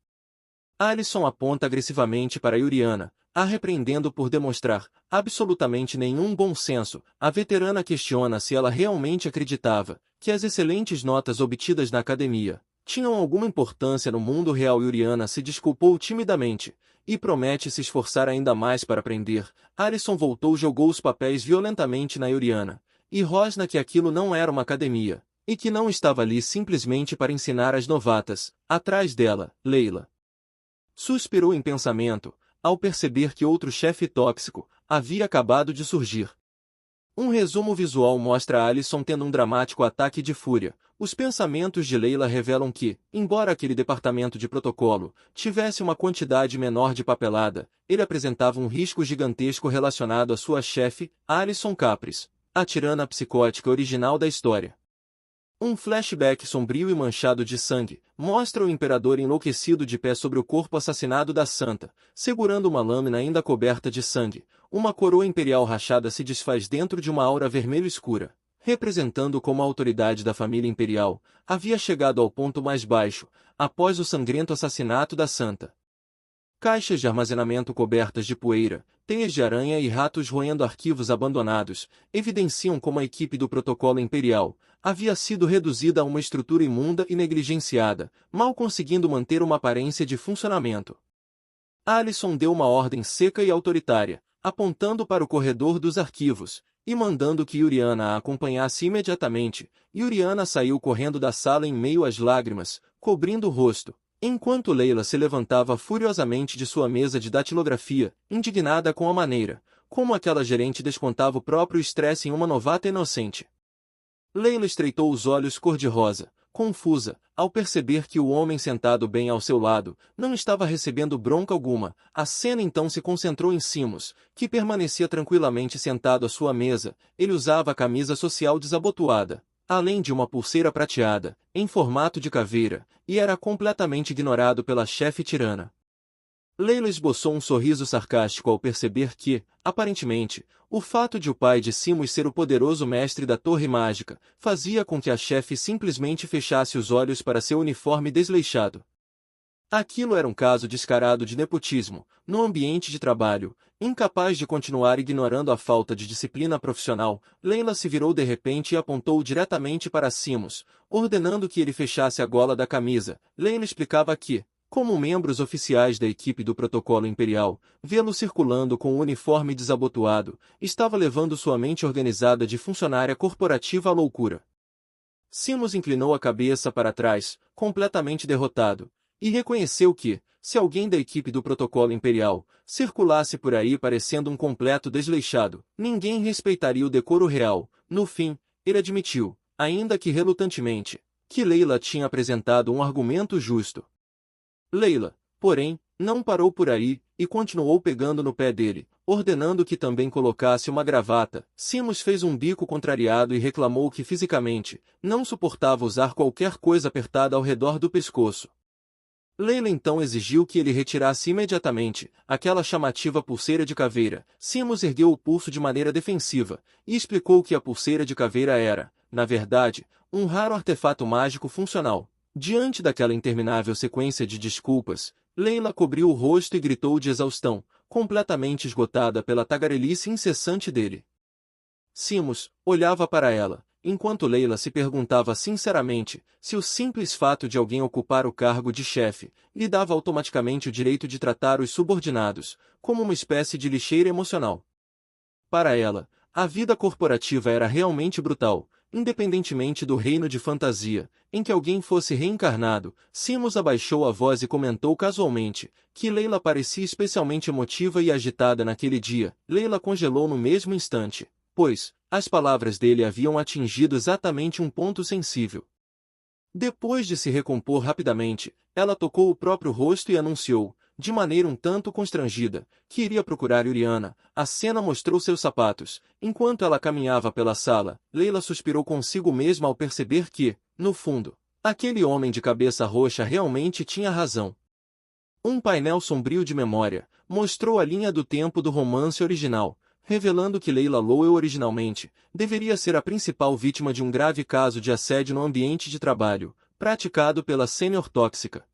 Alison aponta agressivamente para Uriana, a repreendendo por demonstrar absolutamente nenhum bom senso. A veterana questiona se ela realmente acreditava que as excelentes notas obtidas na academia tinham alguma importância no mundo real. Uriana se desculpou timidamente e promete se esforçar ainda mais para aprender. Alison voltou e jogou os papéis violentamente na Uriana, e rosna que aquilo não era uma academia, e que não estava ali simplesmente para ensinar as novatas. Atrás dela, Leila suspirou em pensamento, ao perceber que outro chefe tóxico havia acabado de surgir. Um resumo visual mostra Alison tendo um dramático ataque de fúria. Os pensamentos de Leila revelam que, embora aquele departamento de protocolo tivesse uma quantidade menor de papelada, ele apresentava um risco gigantesco relacionado à sua chefe, Alison Capris, a tirana psicótica original da história. Um flashback sombrio e manchado de sangue mostra o imperador enlouquecido de pé sobre o corpo assassinado da santa, segurando uma lâmina ainda coberta de sangue. Uma coroa imperial rachada se desfaz dentro de uma aura vermelho escura, representando como a autoridade da família imperial havia chegado ao ponto mais baixo, após o sangrento assassinato da santa. Caixas de armazenamento cobertas de poeira, teias de aranha e ratos roendo arquivos abandonados, evidenciam como a equipe do protocolo imperial havia sido reduzida a uma estrutura imunda e negligenciada, mal conseguindo manter uma aparência de funcionamento. Alison deu uma ordem seca e autoritária, apontando para o corredor dos arquivos, e mandando que Uriana a acompanhasse imediatamente. Uriana saiu correndo da sala em meio às lágrimas, cobrindo o rosto, enquanto Leila se levantava furiosamente de sua mesa de datilografia, indignada com a maneira como aquela gerente descontava o próprio estresse em uma novata inocente. Leila estreitou os olhos cor-de-rosa, confusa, ao perceber que o homem sentado bem ao seu lado não estava recebendo bronca alguma. A cena então se concentrou em Simos, que permanecia tranquilamente sentado à sua mesa. Ele usava a camisa social desabotoada, além de uma pulseira prateada, em formato de caveira, e era completamente ignorado pela chefe tirana. Leila esboçou um sorriso sarcástico ao perceber que, aparentemente, o fato de o pai de Simos ser o poderoso mestre da Torre Mágica fazia com que a chefe simplesmente fechasse os olhos para seu uniforme desleixado. Aquilo era um caso descarado de nepotismo, no ambiente de trabalho. Incapaz de continuar ignorando a falta de disciplina profissional, Leila se virou de repente e apontou diretamente para Simos, ordenando que ele fechasse a gola da camisa. Leila explicava que, como membros oficiais da equipe do Protocolo Imperial, vê-lo circulando com o uniforme desabotoado, estava levando sua mente organizada de funcionária corporativa à loucura. Simos inclinou a cabeça para trás, completamente derrotado, e reconheceu que, se alguém da equipe do Protocolo Imperial circulasse por aí parecendo um completo desleixado, ninguém respeitaria o decoro real. No fim, ele admitiu, ainda que relutantemente, que Leila tinha apresentado um argumento justo. Leila, porém, não parou por aí, e continuou pegando no pé dele, ordenando que também colocasse uma gravata. Simos fez um bico contrariado e reclamou que fisicamente, não suportava usar qualquer coisa apertada ao redor do pescoço. Leila então exigiu que ele retirasse imediatamente aquela chamativa pulseira de caveira. Simos ergueu o pulso de maneira defensiva, e explicou que a pulseira de caveira era, na verdade, um raro artefato mágico funcional. Diante daquela interminável sequência de desculpas, Leila cobriu o rosto e gritou de exaustão, completamente esgotada pela tagarelice incessante dele. Simos olhava para ela, enquanto Leila se perguntava sinceramente se o simples fato de alguém ocupar o cargo de chefe lhe dava automaticamente o direito de tratar os subordinados como uma espécie de lixeira emocional. Para ela, a vida corporativa era realmente brutal, independentemente do reino de fantasia, em que alguém fosse reencarnado. Simos abaixou a voz e comentou casualmente que Leila parecia especialmente emotiva e agitada naquele dia. Leila congelou no mesmo instante, pois as palavras dele haviam atingido exatamente um ponto sensível. Depois de se recompor rapidamente, ela tocou o próprio rosto e anunciou, de maneira um tanto constrangida, que iria procurar Yuriana. A cena mostrou seus sapatos. Enquanto ela caminhava pela sala, Leila suspirou consigo mesma ao perceber que, no fundo, aquele homem de cabeça roxa realmente tinha razão. Um painel sombrio de memória mostrou a linha do tempo do romance original, revelando que Leila Lowell originalmente deveria ser a principal vítima de um grave caso de assédio no ambiente de trabalho, praticado pela sênior tóxica.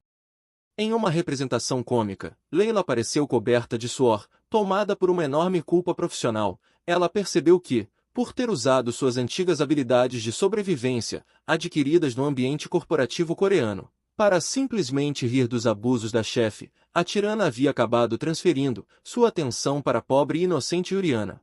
Em uma representação cômica, Leila apareceu coberta de suor, tomada por uma enorme culpa profissional. Ela percebeu que, por ter usado suas antigas habilidades de sobrevivência, adquiridas no ambiente corporativo coreano, para simplesmente rir dos abusos da chefe, a tirana havia acabado transferindo sua atenção para a pobre e inocente Yuriana.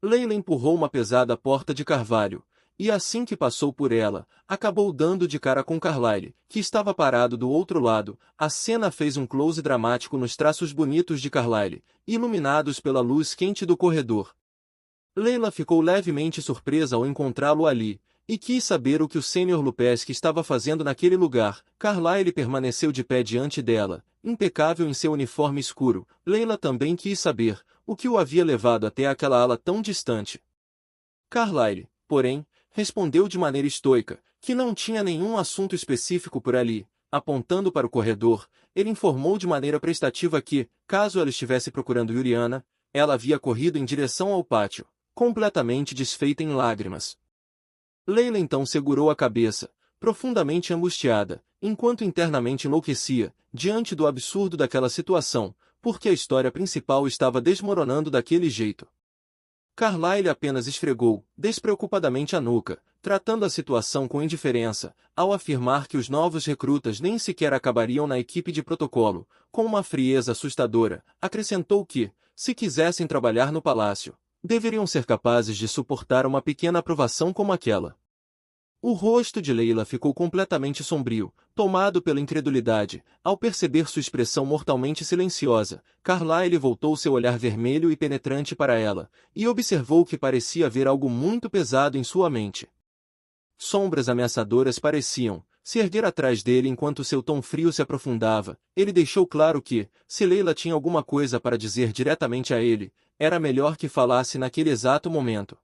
Leila empurrou uma pesada porta de carvalho, e assim que passou por ela, acabou dando de cara com Carlyle, que estava parado do outro lado. A cena fez um close dramático nos traços bonitos de Carlyle, iluminados pela luz quente do corredor. Leila ficou levemente surpresa ao encontrá-lo ali, e quis saber o que o Sr. Lupesque estava fazendo naquele lugar. Carlyle permaneceu de pé diante dela, impecável em seu uniforme escuro. Leila também quis saber o que o havia levado até aquela ala tão distante. Carlyle, porém, respondeu de maneira estoica que não tinha nenhum assunto específico por ali. Apontando para o corredor, ele informou de maneira prestativa que, caso ela estivesse procurando Yuriana, ela havia corrido em direção ao pátio, completamente desfeita em lágrimas. Leila então segurou a cabeça, profundamente angustiada, enquanto internamente enlouquecia, diante do absurdo daquela situação, porque a história principal estava desmoronando daquele jeito. Carlyle apenas esfregou, despreocupadamente a nuca, tratando a situação com indiferença, ao afirmar que os novos recrutas nem sequer acabariam na equipe de protocolo. Com uma frieza assustadora, acrescentou que, se quisessem trabalhar no palácio, deveriam ser capazes de suportar uma pequena aprovação como aquela. O rosto de Leila ficou completamente sombrio, tomado pela incredulidade. Ao perceber sua expressão mortalmente silenciosa, Carlyle voltou seu olhar vermelho e penetrante para ela, e observou que parecia haver algo muito pesado em sua mente. Sombras ameaçadoras pareciam se erguer atrás dele enquanto seu tom frio se aprofundava. Ele deixou claro que, se Leila tinha alguma coisa para dizer diretamente a ele, era melhor que falasse naquele exato momento.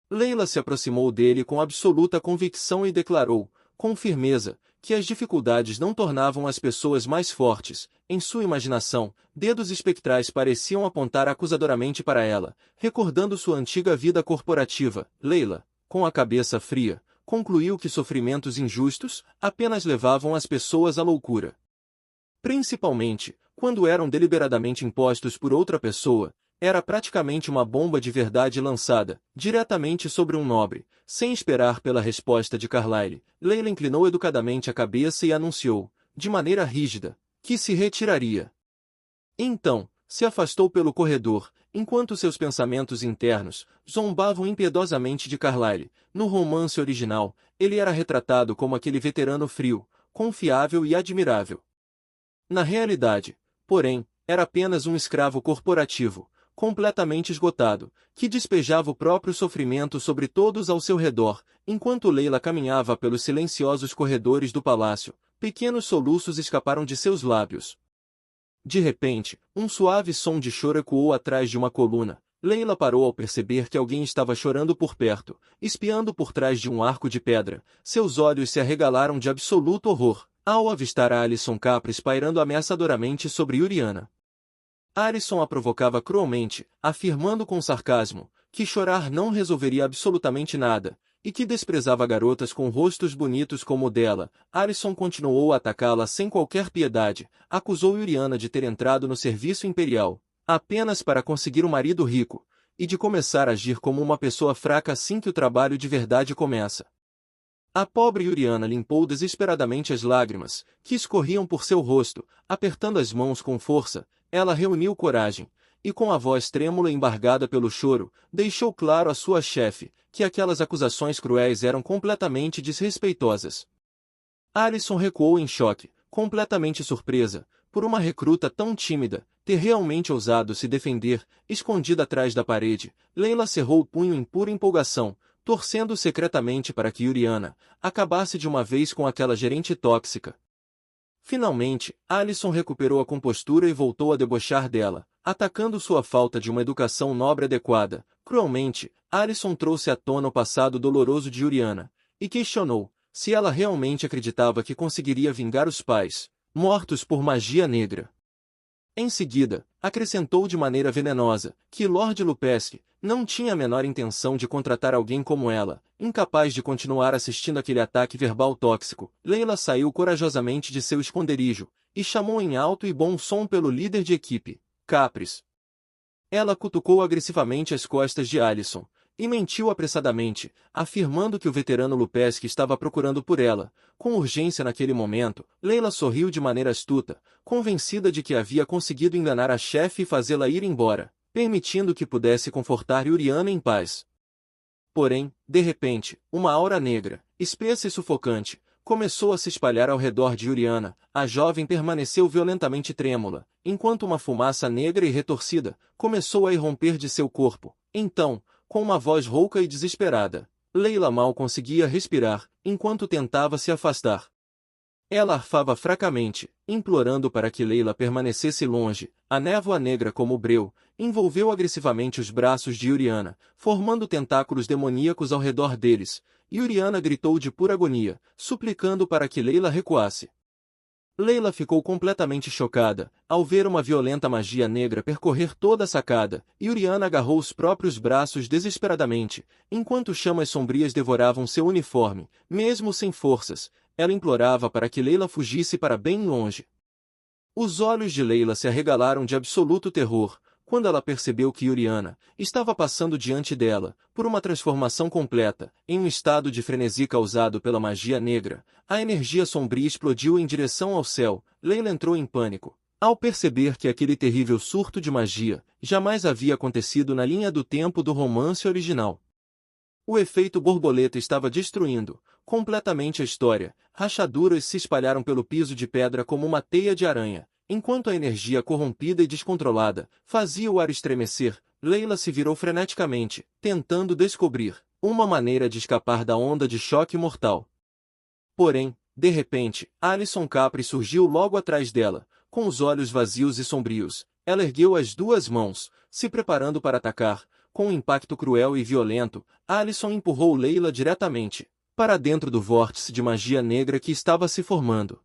Leila se aproximou dele com absoluta convicção e declarou, com firmeza, que as dificuldades não tornavam as pessoas mais fortes. Em sua imaginação, dedos espectrais pareciam apontar acusadoramente para ela, recordando sua antiga vida corporativa. Leila, com a cabeça fria, concluiu que sofrimentos injustos apenas levavam as pessoas à loucura. Principalmente, quando eram deliberadamente impostos por outra pessoa, era praticamente uma bomba de verdade lançada, diretamente sobre um nobre. Sem esperar pela resposta de Carlyle, Leila inclinou educadamente a cabeça e anunciou, de maneira rígida, que se retiraria. Então, se afastou pelo corredor, enquanto seus pensamentos internos zombavam impiedosamente de Carlyle. No romance original, ele era retratado como aquele veterano frio, confiável e admirável. Na realidade, porém, era apenas um escravo corporativo, completamente esgotado, que despejava o próprio sofrimento sobre todos ao seu redor. Enquanto Leila caminhava pelos silenciosos corredores do palácio, pequenos soluços escaparam de seus lábios. De repente, um suave som de choro ecoou atrás de uma coluna. Leila parou ao perceber que alguém estava chorando por perto, espiando por trás de um arco de pedra. Seus olhos se arregalaram de absoluto horror, ao avistar a Alison Capris pairando ameaçadoramente sobre Yuriana. Alison a provocava cruelmente, afirmando com sarcasmo que chorar não resolveria absolutamente nada, e que desprezava garotas com rostos bonitos como o dela. Alison continuou a atacá-la sem qualquer piedade, acusou Yuriana de ter entrado no serviço imperial, apenas para conseguir um marido rico, e de começar a agir como uma pessoa fraca assim que o trabalho de verdade começa. A pobre Yuriana limpou desesperadamente as lágrimas, que escorriam por seu rosto, apertando as mãos com força. Ela reuniu coragem, e com a voz trêmula e embargada pelo choro, deixou claro à sua chefe, que aquelas acusações cruéis eram completamente desrespeitosas. Alison recuou em choque, completamente surpresa, por uma recruta tão tímida, ter realmente ousado se defender, escondida atrás da parede. Leila cerrou o punho em pura empolgação, torcendo secretamente para que Yuriana acabasse de uma vez com aquela gerente tóxica. Finalmente, Alison recuperou a compostura e voltou a debochar dela, atacando sua falta de uma educação nobre adequada. Cruelmente, Alison trouxe à tona o passado doloroso de Yuriana, e questionou se ela realmente acreditava que conseguiria vingar os pais, mortos por magia negra. Em seguida, acrescentou de maneira venenosa que Lord Lupesque não tinha a menor intenção de contratar alguém como ela, incapaz de continuar assistindo aquele ataque verbal tóxico. Leila saiu corajosamente de seu esconderijo e chamou em alto e bom som pelo líder de equipe, Capris. Ela cutucou agressivamente as costas de Alison e mentiu apressadamente, afirmando que o veterano Lupesque estava procurando por ela. Com urgência naquele momento, Leila sorriu de maneira astuta, convencida de que havia conseguido enganar a chefe e fazê-la ir embora, permitindo que pudesse confortar Yuriana em paz. Porém, de repente, uma aura negra, espessa e sufocante, começou a se espalhar ao redor de Yuriana. A jovem permaneceu violentamente trêmula, enquanto uma fumaça negra e retorcida começou a irromper de seu corpo. Então, com uma voz rouca e desesperada, Leila mal conseguia respirar, enquanto tentava se afastar. Ela arfava fracamente, implorando para que Leila permanecesse longe. A névoa negra como breu envolveu agressivamente os braços de Yuriana, formando tentáculos demoníacos ao redor deles. Yuriana gritou de pura agonia, suplicando para que Leila recuasse. Leila ficou completamente chocada, ao ver uma violenta magia negra percorrer toda a sacada. Yuriana agarrou os próprios braços desesperadamente, enquanto chamas sombrias devoravam seu uniforme. Mesmo sem forças, ela implorava para que Leila fugisse para bem longe. Os olhos de Leila se arregalaram de absoluto terror, quando ela percebeu que Yuriana estava passando diante dela, por uma transformação completa, em um estado de frenesi causado pela magia negra. A energia sombria explodiu em direção ao céu. Leila entrou em pânico, ao perceber que aquele terrível surto de magia jamais havia acontecido na linha do tempo do romance original. O efeito borboleta estava destruindo completamente a história. Rachaduras se espalharam pelo piso de pedra como uma teia de aranha. Enquanto a energia corrompida e descontrolada fazia o ar estremecer, Leila se virou freneticamente, tentando descobrir uma maneira de escapar da onda de choque mortal. Porém, de repente, Alison Capri surgiu logo atrás dela, com os olhos vazios e sombrios. Ela ergueu as duas mãos, se preparando para atacar. Com um impacto cruel e violento, Alison empurrou Leila diretamente para dentro do vórtice de magia negra que estava se formando.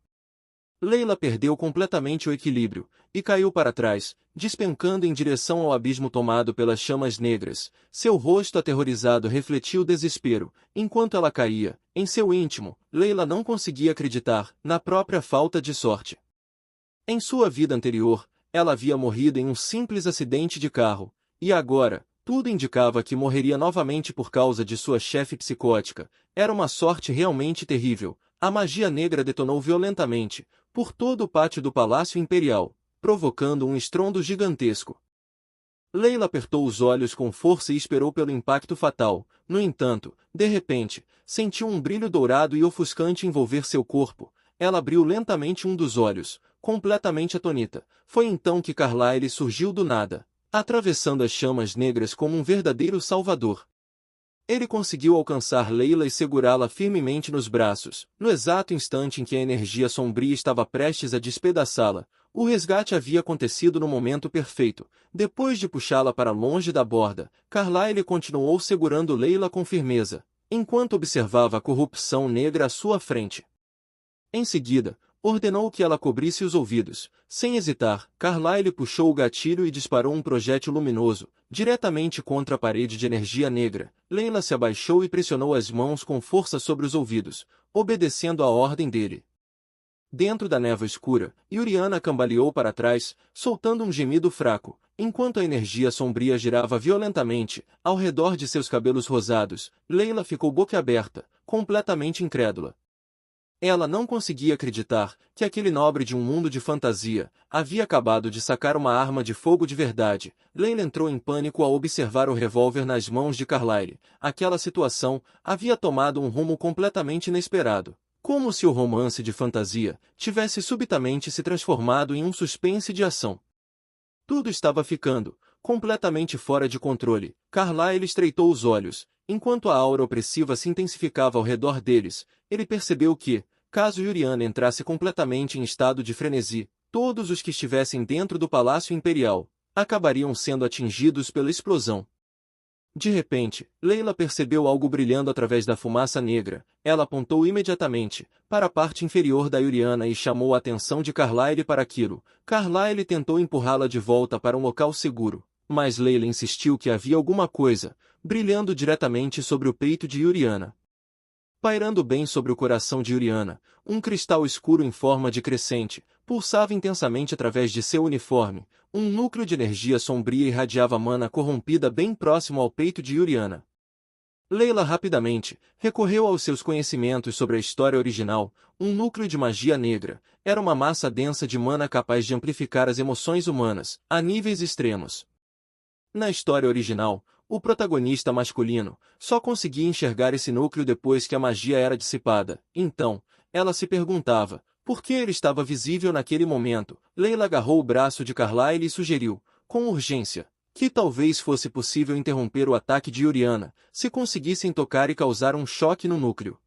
Layla perdeu completamente o equilíbrio, e caiu para trás, despencando em direção ao abismo tomado pelas chamas negras. Seu rosto aterrorizado refletiu o desespero. Enquanto ela caía, em seu íntimo, Layla não conseguia acreditar na própria falta de sorte. Em sua vida anterior, ela havia morrido em um simples acidente de carro, e agora, tudo indicava que morreria novamente por causa de sua chefe psicótica. Era uma sorte realmente terrível. A magia negra detonou violentamente, por todo o pátio do Palácio Imperial, provocando um estrondo gigantesco. Layla apertou os olhos com força e esperou pelo impacto fatal. No entanto, de repente, sentiu um brilho dourado e ofuscante envolver seu corpo. Ela abriu lentamente um dos olhos, completamente atônita. Foi então que Carlyle surgiu do nada, atravessando as chamas negras como um verdadeiro salvador. Ele conseguiu alcançar Layla e segurá-la firmemente nos braços. No exato instante em que a energia sombria estava prestes a despedaçá-la, o resgate havia acontecido no momento perfeito. Depois de puxá-la para longe da borda, Carlyle continuou segurando Layla com firmeza, enquanto observava a corrupção negra à sua frente. Em seguida, ordenou que ela cobrisse os ouvidos. Sem hesitar, Carlyle puxou o gatilho e disparou um projétil luminoso, diretamente contra a parede de energia negra. Layla se abaixou e pressionou as mãos com força sobre os ouvidos, obedecendo à ordem dele. Dentro da névoa escura, Yuriana cambaleou para trás, soltando um gemido fraco, enquanto a energia sombria girava violentamente, ao redor de seus cabelos rosados. Layla ficou boquiaberta, completamente incrédula. Ela não conseguia acreditar que aquele nobre de um mundo de fantasia havia acabado de sacar uma arma de fogo de verdade. Layla entrou em pânico ao observar o revólver nas mãos de Carlyle. Aquela situação havia tomado um rumo completamente inesperado, como se o romance de fantasia tivesse subitamente se transformado em um suspense de ação. Tudo estava ficando completamente fora de controle. Carlyle estreitou os olhos. Enquanto a aura opressiva se intensificava ao redor deles, ele percebeu que, caso Yuriana entrasse completamente em estado de frenesi, todos os que estivessem dentro do Palácio Imperial acabariam sendo atingidos pela explosão. De repente, Layla percebeu algo brilhando através da fumaça negra. Ela apontou imediatamente para a parte inferior da Yuriana e chamou a atenção de Carlyle para aquilo. Carlyle tentou empurrá-la de volta para um local seguro, mas Layla insistiu que havia alguma coisa brilhando diretamente sobre o peito de Yuriana. Pairando bem sobre o coração de Yuriana, um cristal escuro em forma de crescente pulsava intensamente através de seu uniforme. Um núcleo de energia sombria irradiava mana corrompida bem próximo ao peito de Yuriana. Layla rapidamente recorreu aos seus conhecimentos sobre a história original. Um núcleo de magia negra era uma massa densa de mana capaz de amplificar as emoções humanas a níveis extremos. Na história original, o protagonista masculino só conseguia enxergar esse núcleo depois que a magia era dissipada. Então, ela se perguntava por que ele estava visível naquele momento. Layla agarrou o braço de Carlyle e sugeriu, com urgência, que talvez fosse possível interromper o ataque de Yuriana, se conseguissem tocar e causar um choque no núcleo.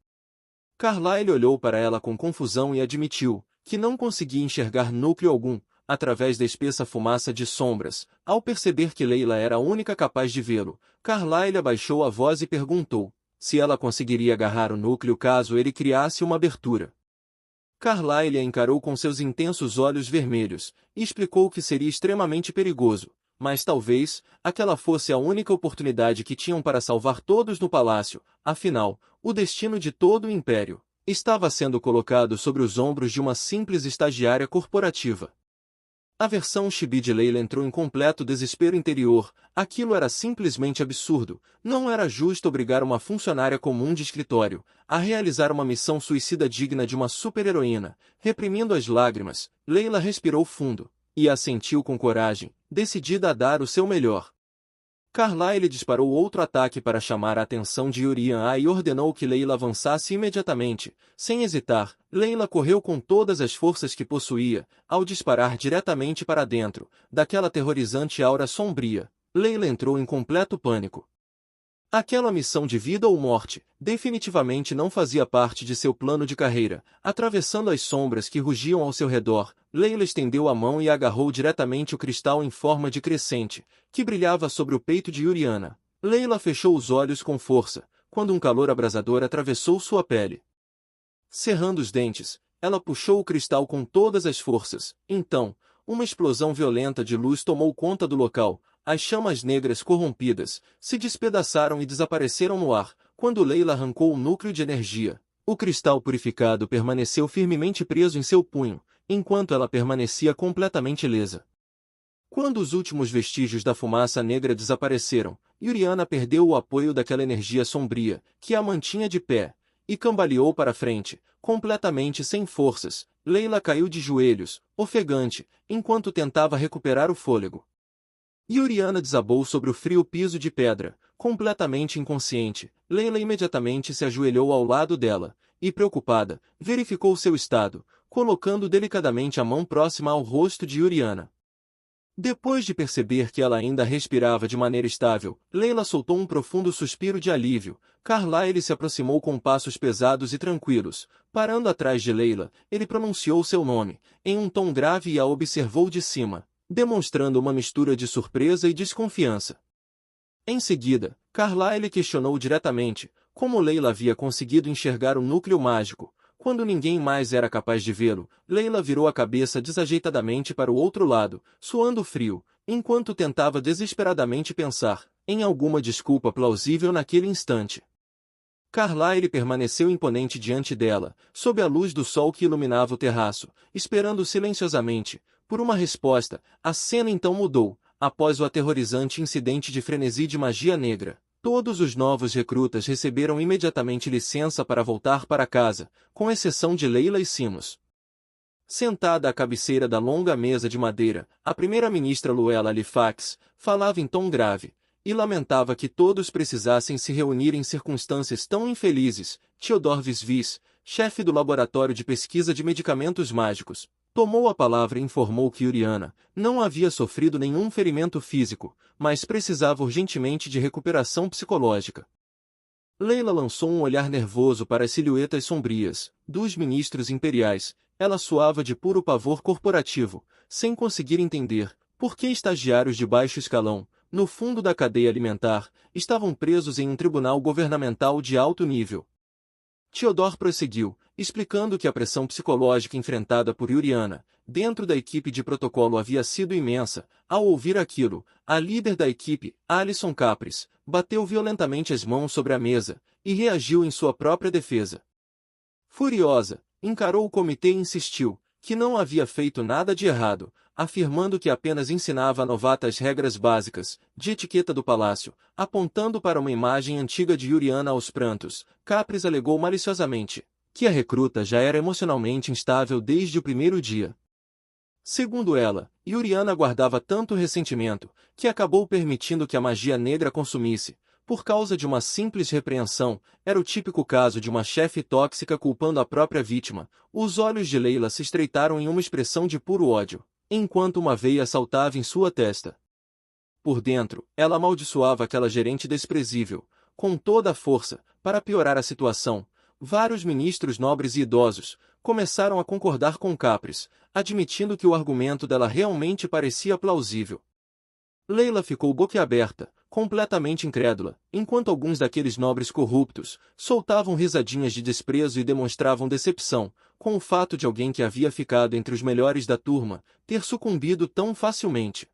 Carlyle olhou para ela com confusão e admitiu que não conseguia enxergar núcleo algum, através da espessa fumaça de sombras. Ao perceber que Layla era a única capaz de vê-lo, Carlyle abaixou a voz e perguntou se ela conseguiria agarrar o núcleo caso ele criasse uma abertura. Carlyle a encarou com seus intensos olhos vermelhos, e explicou que seria extremamente perigoso, mas talvez aquela fosse a única oportunidade que tinham para salvar todos no palácio. Afinal, o destino de todo o império estava sendo colocado sobre os ombros de uma simples estagiária corporativa. A versão chibi de Layla entrou em completo desespero interior. Aquilo era simplesmente absurdo. Não era justo obrigar uma funcionária comum de escritório a realizar uma missão suicida digna de uma super-heroína. Reprimindo as lágrimas, Layla respirou fundo e assentiu com coragem, decidida a dar o seu melhor. Carlyle disparou outro ataque para chamar a atenção de Yuriana e ordenou que Layla avançasse imediatamente. Sem hesitar, Layla correu com todas as forças que possuía, ao disparar diretamente para dentro daquela aterrorizante aura sombria. Layla entrou em completo pânico. Aquela missão de vida ou morte definitivamente não fazia parte de seu plano de carreira. Atravessando as sombras que rugiam ao seu redor, Layla estendeu a mão e agarrou diretamente o cristal em forma de crescente, que brilhava sobre o peito de Yuriana. Layla fechou os olhos com força, quando um calor abrasador atravessou sua pele. Cerrando os dentes, ela puxou o cristal com todas as forças. Então, uma explosão violenta de luz tomou conta do local. As chamas negras corrompidas se despedaçaram e desapareceram no ar, quando Layla arrancou o núcleo de energia. O cristal purificado permaneceu firmemente preso em seu punho, enquanto ela permanecia completamente ilesa. Quando os últimos vestígios da fumaça negra desapareceram, Yuriana perdeu o apoio daquela energia sombria, que a mantinha de pé, e cambaleou para frente, completamente sem forças. Layla caiu de joelhos, ofegante, enquanto tentava recuperar o fôlego. Yuriana desabou sobre o frio piso de pedra, completamente inconsciente. Layla imediatamente se ajoelhou ao lado dela, e preocupada, verificou seu estado, colocando delicadamente a mão próxima ao rosto de Yuriana. Depois de perceber que ela ainda respirava de maneira estável, Layla soltou um profundo suspiro de alívio. Carlyle se aproximou com passos pesados e tranquilos. Parando atrás de Layla, ele pronunciou seu nome, em um tom grave e a observou de cima, demonstrando uma mistura de surpresa e desconfiança. Em seguida, Carlyle questionou diretamente como Layla havia conseguido enxergar o núcleo mágico. Quando ninguém mais era capaz de vê-lo, Layla virou a cabeça desajeitadamente para o outro lado, suando frio, enquanto tentava desesperadamente pensar em alguma desculpa plausível naquele instante. Carlyle permaneceu imponente diante dela, sob a luz do sol que iluminava o terraço, esperando silenciosamente por uma resposta. A cena então mudou, após o aterrorizante incidente de frenesi de magia negra. Todos os novos recrutas receberam imediatamente licença para voltar para casa, com exceção de Layla e Simos. Sentada à cabeceira da longa mesa de madeira, a primeira-ministra Luella Halifax falava em tom grave, e lamentava que todos precisassem se reunir em circunstâncias tão infelizes. Theodore Visvis, chefe do laboratório de pesquisa de medicamentos mágicos, tomou a palavra e informou que Yuriana não havia sofrido nenhum ferimento físico, mas precisava urgentemente de recuperação psicológica. Layla lançou um olhar nervoso para as silhuetas sombrias dos ministros imperiais. Ela suava de puro pavor corporativo, sem conseguir entender por que estagiários de baixo escalão, no fundo da cadeia alimentar, estavam presos em um tribunal governamental de alto nível. Theodore prosseguiu, explicando que a pressão psicológica enfrentada por Yuriana, dentro da equipe de protocolo havia sido imensa. Ao ouvir aquilo, a líder da equipe, Alison Capris, bateu violentamente as mãos sobre a mesa, e reagiu em sua própria defesa. Furiosa, encarou o comitê e insistiu que não havia feito nada de errado, afirmando que apenas ensinava a novata as regras básicas de etiqueta do palácio, apontando para uma imagem antiga de Yuriana aos prantos. Capris alegou maliciosamente que a recruta já era emocionalmente instável desde o primeiro dia. Segundo ela, Yuriana guardava tanto ressentimento que acabou permitindo que a magia negra consumisse, por causa de uma simples repreensão. Era o típico caso de uma chefe tóxica culpando a própria vítima. Os olhos de Layla se estreitaram em uma expressão de puro ódio, enquanto uma veia saltava em sua testa. Por dentro, ela amaldiçoava aquela gerente desprezível, com toda a força. Para piorar a situação, vários ministros nobres e idosos começaram a concordar com Capris, admitindo que o argumento dela realmente parecia plausível. Layla ficou boquiaberta, completamente incrédula, enquanto alguns daqueles nobres corruptos soltavam risadinhas de desprezo e demonstravam decepção com o fato de alguém que havia ficado entre os melhores da turma ter sucumbido tão facilmente.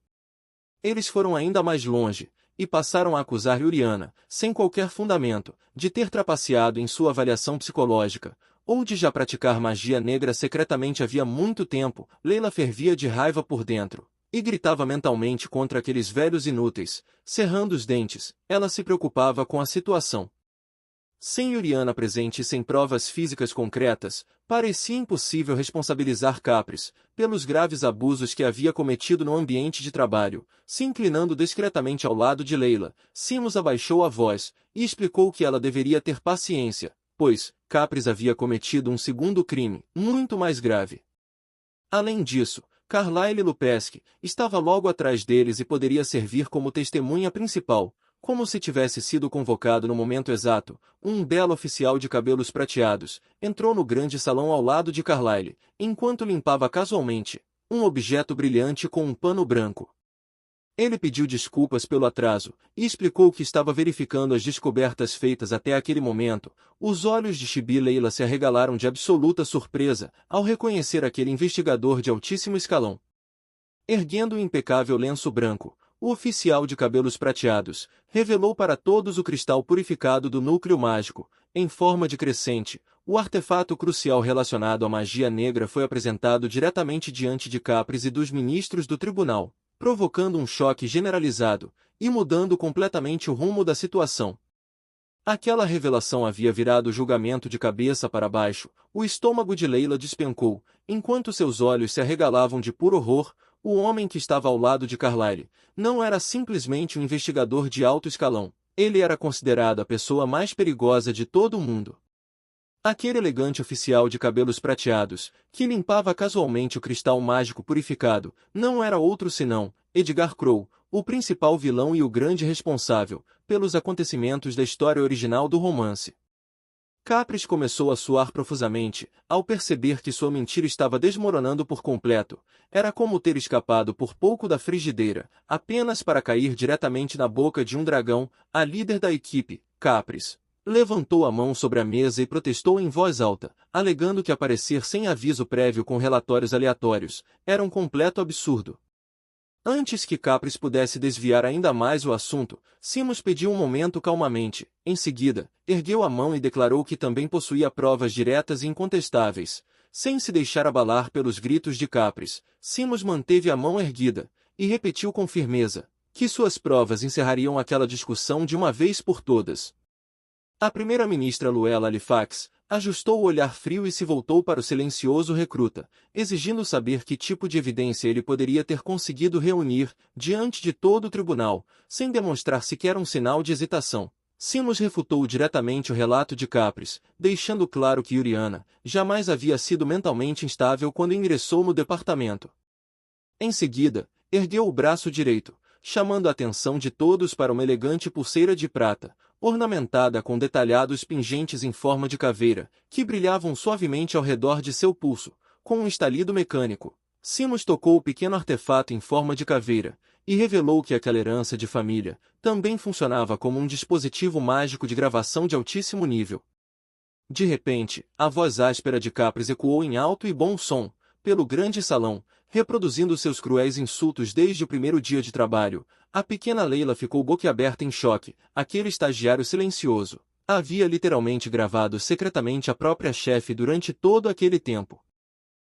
Eles foram ainda mais longe e passaram a acusar Yuriana, sem qualquer fundamento, de ter trapaceado em sua avaliação psicológica, ou de já praticar magia negra secretamente havia muito tempo. Layla fervia de raiva por dentro e gritava mentalmente contra aqueles velhos inúteis. Cerrando os dentes, ela se preocupava com a situação. Sem Yuriana presente e sem provas físicas concretas, parecia impossível responsabilizar Capris pelos graves abusos que havia cometido no ambiente de trabalho. Se inclinando discretamente ao lado de Layla, Simos abaixou a voz e explicou que ela deveria ter paciência, pois Capris havia cometido um segundo crime, muito mais grave. Além disso, Carlyle Lupeski estava logo atrás deles e poderia servir como testemunha principal, como se tivesse sido convocado no momento exato. Um belo oficial de cabelos prateados entrou no grande salão ao lado de Carlyle, enquanto limpava casualmente um objeto brilhante com um pano branco. Ele pediu desculpas pelo atraso e explicou que estava verificando as descobertas feitas até aquele momento. Os olhos de Chibi e Leila se arregalaram de absoluta surpresa ao reconhecer aquele investigador de altíssimo escalão. Erguendo o impecável lenço branco, o oficial de cabelos prateados revelou para todos o cristal purificado do núcleo mágico, em forma de crescente. O artefato crucial relacionado à magia negra foi apresentado diretamente diante de Capris e dos ministros do tribunal, provocando um choque generalizado e mudando completamente o rumo da situação. Aquela revelação havia virado o julgamento de cabeça para baixo. O estômago de Leila despencou, enquanto seus olhos se arregalavam de puro horror. O homem que estava ao lado de Carlyle não era simplesmente um investigador de alto escalão. Ele era considerado a pessoa mais perigosa de todo o mundo. Aquele elegante oficial de cabelos prateados, que limpava casualmente o cristal mágico purificado, não era outro senão Edgar Crow, o principal vilão e o grande responsável pelos acontecimentos da história original do romance. Capris começou a suar profusamente, ao perceber que sua mentira estava desmoronando por completo. Era como ter escapado por pouco da frigideira, apenas para cair diretamente na boca de um dragão. A líder da equipe, Capris, levantou a mão sobre a mesa e protestou em voz alta, alegando que aparecer sem aviso prévio com relatórios aleatórios era um completo absurdo. Antes que Capris pudesse desviar ainda mais o assunto, Simos pediu um momento calmamente. Em seguida, ergueu a mão e declarou que também possuía provas diretas e incontestáveis. Sem se deixar abalar pelos gritos de Capris, Simos manteve a mão erguida e repetiu com firmeza que suas provas encerrariam aquela discussão de uma vez por todas. A primeira-ministra Luella Halifax ajustou o olhar frio e se voltou para o silencioso recruta, exigindo saber que tipo de evidência ele poderia ter conseguido reunir, diante de todo o tribunal, sem demonstrar sequer um sinal de hesitação. Simos refutou diretamente o relato de Capris, deixando claro que Yuriana jamais havia sido mentalmente instável quando ingressou no departamento. Em seguida, ergueu o braço direito, chamando a atenção de todos para uma elegante pulseira de prata, ornamentada com detalhados pingentes em forma de caveira, que brilhavam suavemente ao redor de seu pulso, com um estalido mecânico. Simos tocou o pequeno artefato em forma de caveira, e revelou que aquela herança de família também funcionava como um dispositivo mágico de gravação de altíssimo nível. De repente, a voz áspera de Capris ecoou em alto e bom som, pelo grande salão, reproduzindo seus cruéis insultos desde o primeiro dia de trabalho. A pequena Leila ficou boquiaberta em choque. Aquele estagiário silencioso havia literalmente gravado secretamente a própria chefe durante todo aquele tempo.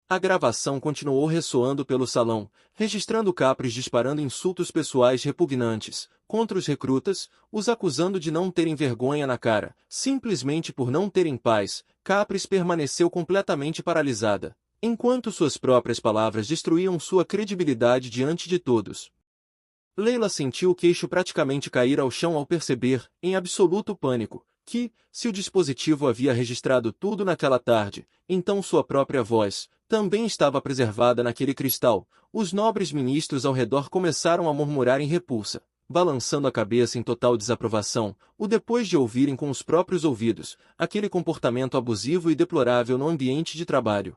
A gravação continuou ressoando pelo salão, registrando Capris disparando insultos pessoais repugnantes contra os recrutas, os acusando de não terem vergonha na cara, simplesmente por não terem paz. Capris permaneceu completamente paralisada, enquanto suas próprias palavras destruíam sua credibilidade diante de todos. Leila sentiu o queixo praticamente cair ao chão ao perceber, em absoluto pânico, que, se o dispositivo havia registrado tudo naquela tarde, então sua própria voz também estava preservada naquele cristal. Os nobres ministros ao redor começaram a murmurar em repulsa, balançando a cabeça em total desaprovação, depois de ouvirem com os próprios ouvidos aquele comportamento abusivo e deplorável no ambiente de trabalho.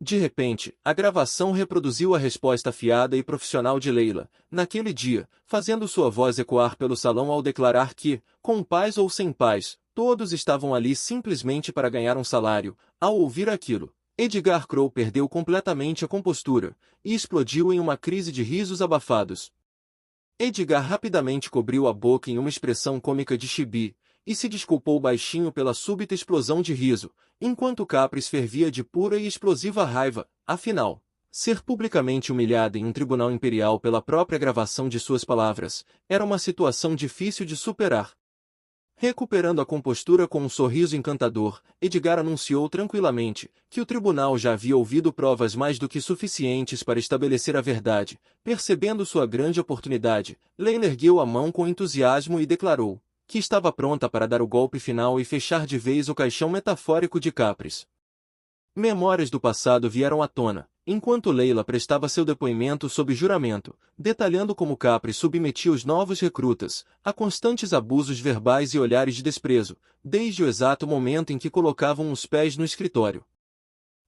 De repente, a gravação reproduziu a resposta afiada e profissional de Leila, naquele dia, fazendo sua voz ecoar pelo salão ao declarar que, com paz ou sem paz, todos estavam ali simplesmente para ganhar um salário. Ao ouvir aquilo, Edgar Crow perdeu completamente a compostura e explodiu em uma crise de risos abafados. Edgar rapidamente cobriu a boca em uma expressão cômica de Chibi e se desculpou baixinho pela súbita explosão de riso, enquanto Capris fervia de pura e explosiva raiva. Afinal, ser publicamente humilhada em um tribunal imperial pela própria gravação de suas palavras era uma situação difícil de superar. Recuperando a compostura com um sorriso encantador, Edgar anunciou tranquilamente que o tribunal já havia ouvido provas mais do que suficientes para estabelecer a verdade. Percebendo sua grande oportunidade, Leila ergueu a mão com entusiasmo e declarou que estava pronta para dar o golpe final e fechar de vez o caixão metafórico de Capris. Memórias do passado vieram à tona, enquanto Leila prestava seu depoimento sob juramento, detalhando como Capris submetia os novos recrutas a constantes abusos verbais e olhares de desprezo, desde o exato momento em que colocavam os pés no escritório.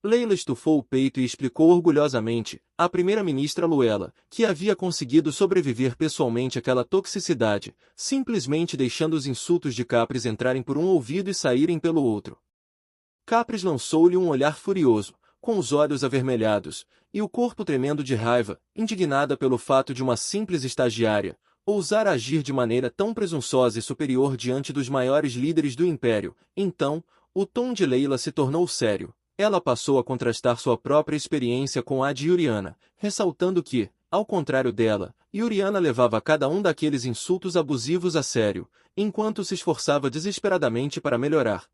Leila estufou o peito e explicou orgulhosamente à primeira-ministra Luela que havia conseguido sobreviver pessoalmente àquela toxicidade, simplesmente deixando os insultos de Capris entrarem por um ouvido e saírem pelo outro. Capris lançou-lhe um olhar furioso, com os olhos avermelhados, e o corpo tremendo de raiva, indignada pelo fato de uma simples estagiária ousar agir de maneira tão presunçosa e superior diante dos maiores líderes do império. Então, o tom de Leila se tornou sério. Ela passou a contrastar sua própria experiência com a de Yuriana, ressaltando que, ao contrário dela, Yuriana levava cada um daqueles insultos abusivos a sério, enquanto se esforçava desesperadamente para melhorar.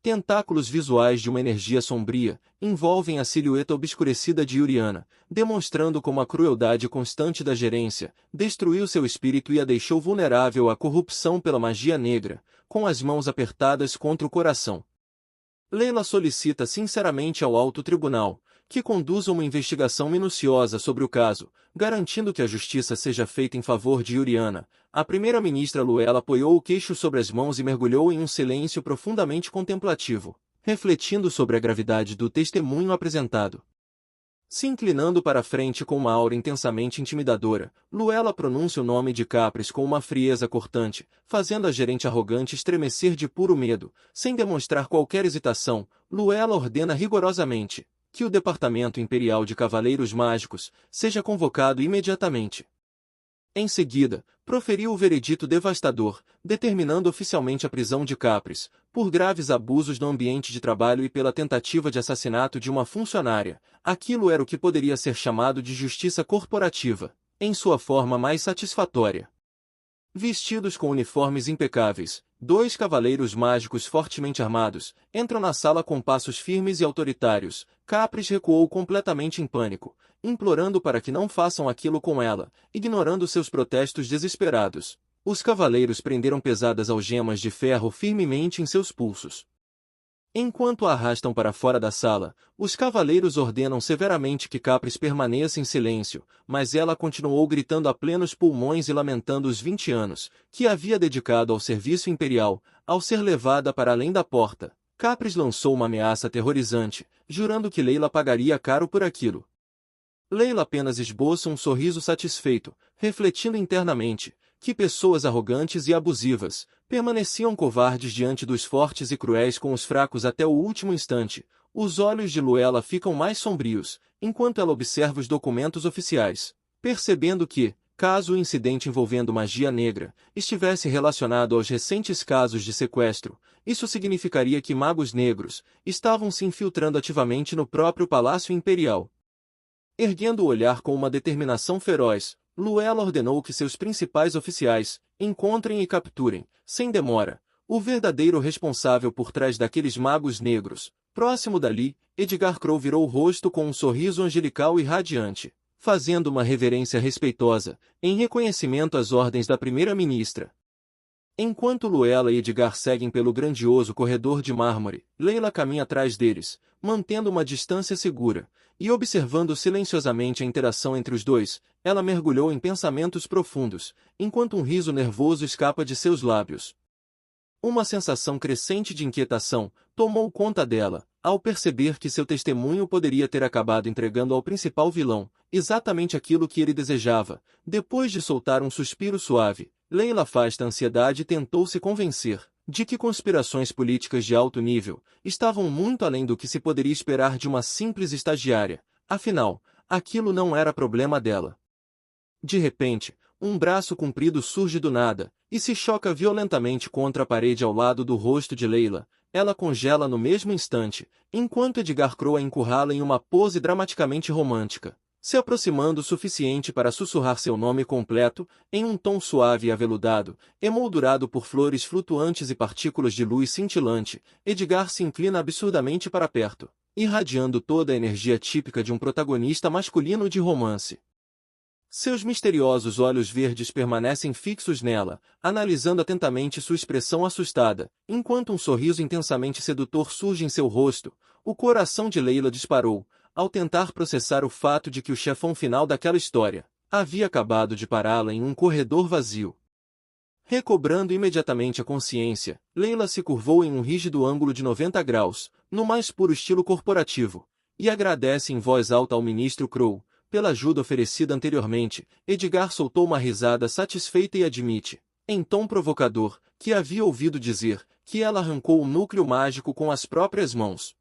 Tentáculos visuais de uma energia sombria envolvem a silhueta obscurecida de Yuriana, demonstrando como a crueldade constante da gerência destruiu seu espírito e a deixou vulnerável à corrupção pela magia negra, com as mãos apertadas contra o coração. Leila solicita sinceramente ao Alto Tribunal que conduza uma investigação minuciosa sobre o caso, garantindo que a justiça seja feita em favor de Yuriana. A primeira-ministra Luela apoiou o queixo sobre as mãos e mergulhou em um silêncio profundamente contemplativo, refletindo sobre a gravidade do testemunho apresentado. Se inclinando para a frente com uma aura intensamente intimidadora, Luela pronuncia o nome de Capris com uma frieza cortante, fazendo a gerente arrogante estremecer de puro medo. Sem demonstrar qualquer hesitação, Luela ordena rigorosamente que o Departamento Imperial de Cavaleiros Mágicos seja convocado imediatamente. Em seguida, proferiu o veredito devastador, determinando oficialmente a prisão de Capris, por graves abusos no ambiente de trabalho e pela tentativa de assassinato de uma funcionária. Aquilo era o que poderia ser chamado de justiça corporativa, em sua forma mais satisfatória. Vestidos com uniformes impecáveis, 2 cavaleiros mágicos fortemente armados entram na sala com passos firmes e autoritários. Capris recuou completamente em pânico, implorando para que não façam aquilo com ela, ignorando seus protestos desesperados. Os cavaleiros prenderam pesadas algemas de ferro firmemente em seus pulsos. Enquanto a arrastam para fora da sala, os cavaleiros ordenam severamente que Capris permaneça em silêncio, mas ela continuou gritando a plenos pulmões e lamentando os 20 anos que havia dedicado ao serviço imperial. Ao ser levada para além da porta, Capris lançou uma ameaça aterrorizante, jurando que Leila pagaria caro por aquilo. Leila apenas esboça um sorriso satisfeito, refletindo internamente que pessoas arrogantes e abusivas permaneciam covardes diante dos fortes e cruéis com os fracos até o último instante. Os olhos de Luela ficam mais sombrios, enquanto ela observa os documentos oficiais, percebendo que, caso o incidente envolvendo magia negra estivesse relacionado aos recentes casos de sequestro, isso significaria que magos negros estavam se infiltrando ativamente no próprio Palácio Imperial. Erguendo o olhar com uma determinação feroz, Luela ordenou que seus principais oficiais encontrem e capturem, sem demora, o verdadeiro responsável por trás daqueles magos negros. Próximo dali, Edgar Crow virou o rosto com um sorriso angelical e radiante, fazendo uma reverência respeitosa, em reconhecimento às ordens da primeira-ministra. Enquanto Luela e Edgar seguem pelo grandioso corredor de mármore, Leila caminha atrás deles, mantendo uma distância segura, e observando silenciosamente a interação entre os dois. Ela mergulhou em pensamentos profundos, enquanto um riso nervoso escapa de seus lábios. Uma sensação crescente de inquietação tomou conta dela, ao perceber que seu testemunho poderia ter acabado entregando ao principal vilão exatamente aquilo que ele desejava. Depois de soltar um suspiro suave, Leila afasta a ansiedade e tentou se convencer de que conspirações políticas de alto nível estavam muito além do que se poderia esperar de uma simples estagiária. Afinal, aquilo não era problema dela. De repente, um braço comprido surge do nada e se choca violentamente contra a parede ao lado do rosto de Leila. Ela congela no mesmo instante, enquanto Edgar Crow a encurrala em uma pose dramaticamente romântica, se aproximando o suficiente para sussurrar seu nome completo, em um tom suave e aveludado, emoldurado por flores flutuantes e partículas de luz cintilante. Edgar se inclina absurdamente para perto, irradiando toda a energia típica de um protagonista masculino de romance. Seus misteriosos olhos verdes permanecem fixos nela, analisando atentamente sua expressão assustada, enquanto um sorriso intensamente sedutor surge em seu rosto. O coração de Leila disparou, ao tentar processar o fato de que o chefão final daquela história havia acabado de pará-la em um corredor vazio. Recobrando imediatamente a consciência, Leila se curvou em um rígido ângulo de 90 graus, no mais puro estilo corporativo, e agradece em voz alta ao ministro Crow, pela ajuda oferecida anteriormente. Edgar soltou uma risada satisfeita e admite, em tom provocador, que havia ouvido dizer que ela arrancou o núcleo mágico com as próprias mãos.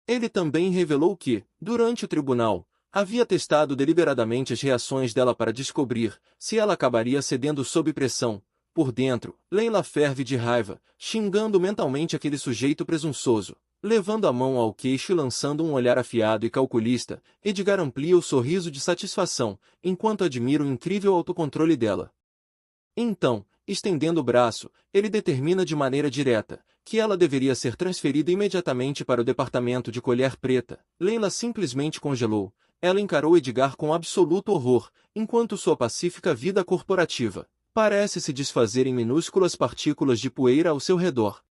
Ele também revelou que, durante o tribunal, havia testado deliberadamente as reações dela para descobrir se ela acabaria cedendo sob pressão. Por dentro, Leila ferve de raiva, xingando mentalmente aquele sujeito presunçoso. Levando a mão ao queixo e lançando um olhar afiado e calculista, Edgar amplia o sorriso de satisfação, enquanto admira o incrível autocontrole dela. Então, estendendo o braço, ele determina de maneira direta que ela deveria ser transferida imediatamente para o departamento de colher preta. Leila simplesmente congelou. Ela encarou Edgar com absoluto horror, enquanto sua pacífica vida corporativa parece se desfazer em minúsculas partículas de poeira ao seu redor.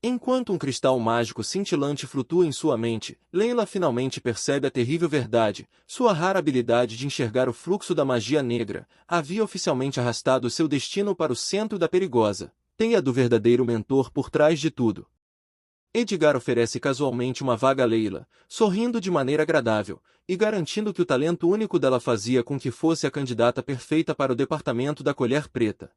Enquanto um cristal mágico cintilante flutua em sua mente, Leila finalmente percebe a terrível verdade. Sua rara habilidade de enxergar o fluxo da magia negra havia oficialmente arrastado seu destino para o centro da perigosa teia do verdadeiro mentor por trás de tudo. Edgar oferece casualmente uma vaga a Leila, sorrindo de maneira agradável, e garantindo que o talento único dela fazia com que fosse a candidata perfeita para o departamento da colher preta.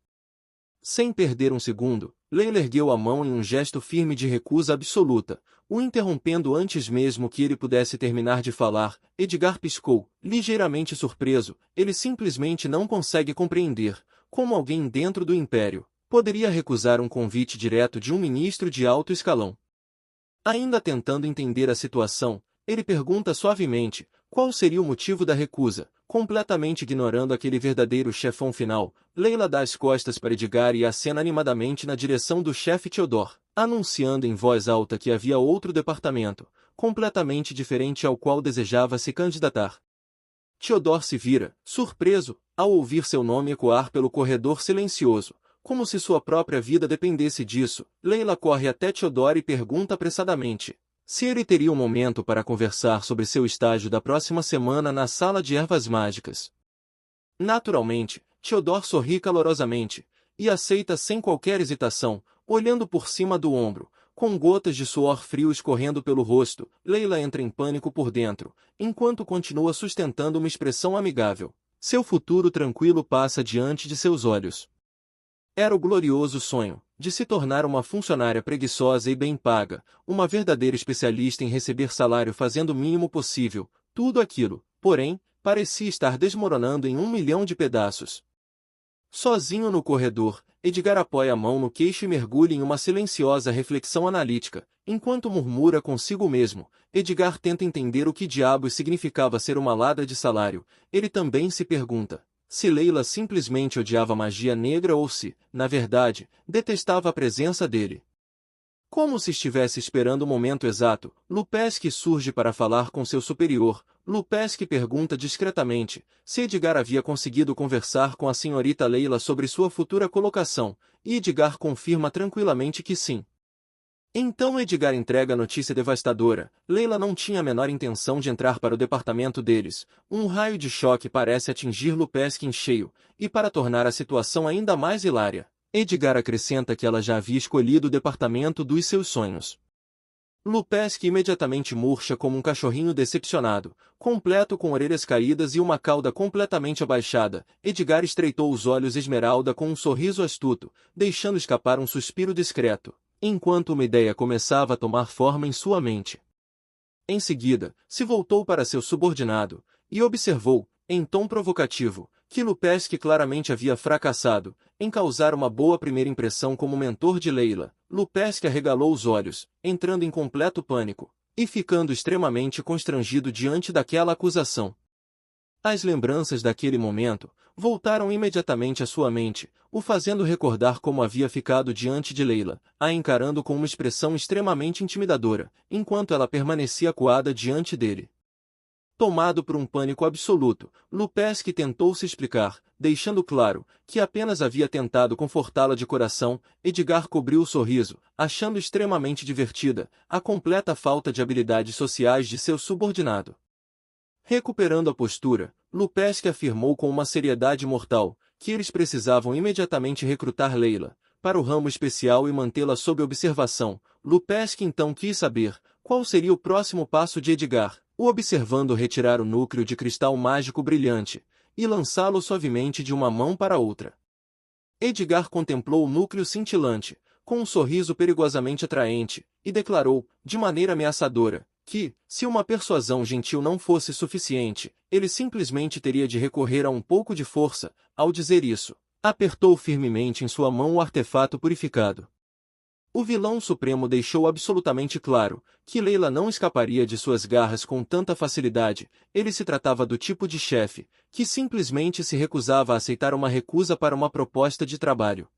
Sem perder um segundo, Leila ergueu a mão em um gesto firme de recusa absoluta, o interrompendo antes mesmo que ele pudesse terminar de falar. Edgar piscou, ligeiramente surpreso. Ele simplesmente não consegue compreender como alguém dentro do Império poderia recusar um convite direto de um ministro de alto escalão. Ainda tentando entender a situação, ele pergunta suavemente qual seria o motivo da recusa. Completamente ignorando aquele verdadeiro chefão final, Leila dá as costas para Edgar e acena animadamente na direção do chefe Theodore, anunciando em voz alta que havia outro departamento, completamente diferente ao qual desejava se candidatar. Theodore se vira, surpreso, ao ouvir seu nome ecoar pelo corredor silencioso, como se sua própria vida dependesse disso. Leila corre até Theodore e pergunta apressadamente se ele teria um momento para conversar sobre seu estágio da próxima semana na sala de ervas mágicas. Naturalmente, Theodore sorri calorosamente, e aceita sem qualquer hesitação, olhando por cima do ombro, com gotas de suor frio escorrendo pelo rosto. Leila entra em pânico por dentro, enquanto continua sustentando uma expressão amigável. Seu futuro tranquilo passa diante de seus olhos. Era o glorioso sonho de se tornar uma funcionária preguiçosa e bem paga, uma verdadeira especialista em receber salário fazendo o mínimo possível. Tudo aquilo, porém, parecia estar desmoronando em 1.000.000 de pedaços. Sozinho no corredor, Edgar apoia a mão no queixo e mergulha em uma silenciosa reflexão analítica. Enquanto murmura consigo mesmo, Edgar tenta entender o que diabos significava ser uma ladra de salário. Ele também se pergunta se Leila simplesmente odiava a magia negra ou se, na verdade, detestava a presença dele. Como se estivesse esperando o momento exato, Lupesque surge para falar com seu superior. Lupesque pergunta discretamente se Edgar havia conseguido conversar com a senhorita Leila sobre sua futura colocação, e Edgar confirma tranquilamente que sim. Então Edgar entrega a notícia devastadora. Leila não tinha a menor intenção de entrar para o departamento deles. Um raio de choque parece atingir Lupesque em cheio, e para tornar a situação ainda mais hilária, Edgar acrescenta que ela já havia escolhido o departamento dos seus sonhos. Lupesque imediatamente murcha como um cachorrinho decepcionado, completo com orelhas caídas e uma cauda completamente abaixada. Edgar estreitou os olhos esmeralda com um sorriso astuto, deixando escapar um suspiro discreto, enquanto uma ideia começava a tomar forma em sua mente. Em seguida, se voltou para seu subordinado, e observou, em tom provocativo, que Lupesque claramente havia fracassado em causar uma boa primeira impressão como mentor de Leila. Lupesque arregalou os olhos, entrando em completo pânico, e ficando extremamente constrangido diante daquela acusação. As lembranças daquele momento voltaram imediatamente à sua mente, o fazendo recordar como havia ficado diante de Leila, a encarando com uma expressão extremamente intimidadora, enquanto ela permanecia acuada diante dele. Tomado por um pânico absoluto, Lupesque tentou se explicar, deixando claro que apenas havia tentado confortá-la de coração. Edgar cobriu o sorriso, achando extremamente divertida a completa falta de habilidades sociais de seu subordinado. Recuperando a postura, Lupesque afirmou com uma seriedade mortal que eles precisavam imediatamente recrutar Leila para o ramo especial e mantê-la sob observação. Lupesque então quis saber qual seria o próximo passo de Edgar, o observando retirar o núcleo de cristal mágico brilhante e lançá-lo suavemente de uma mão para outra. Edgar contemplou o núcleo cintilante, com um sorriso perigosamente atraente, e declarou, de maneira ameaçadora, que, se uma persuasão gentil não fosse suficiente, ele simplesmente teria de recorrer a um pouco de força. Ao dizer isso, apertou firmemente em sua mão o artefato purificado. O vilão supremo deixou absolutamente claro que Leila não escaparia de suas garras com tanta facilidade. Ele se tratava do tipo de chefe que simplesmente se recusava a aceitar uma recusa para uma proposta de trabalho.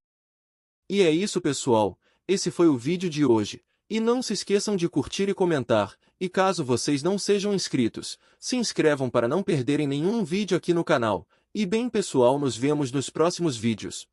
E é isso, pessoal. Esse foi o vídeo de hoje. E não se esqueçam de curtir e comentar. E caso vocês não sejam inscritos, se inscrevam para não perderem nenhum vídeo aqui no canal. E bem, pessoal, nos vemos nos próximos vídeos.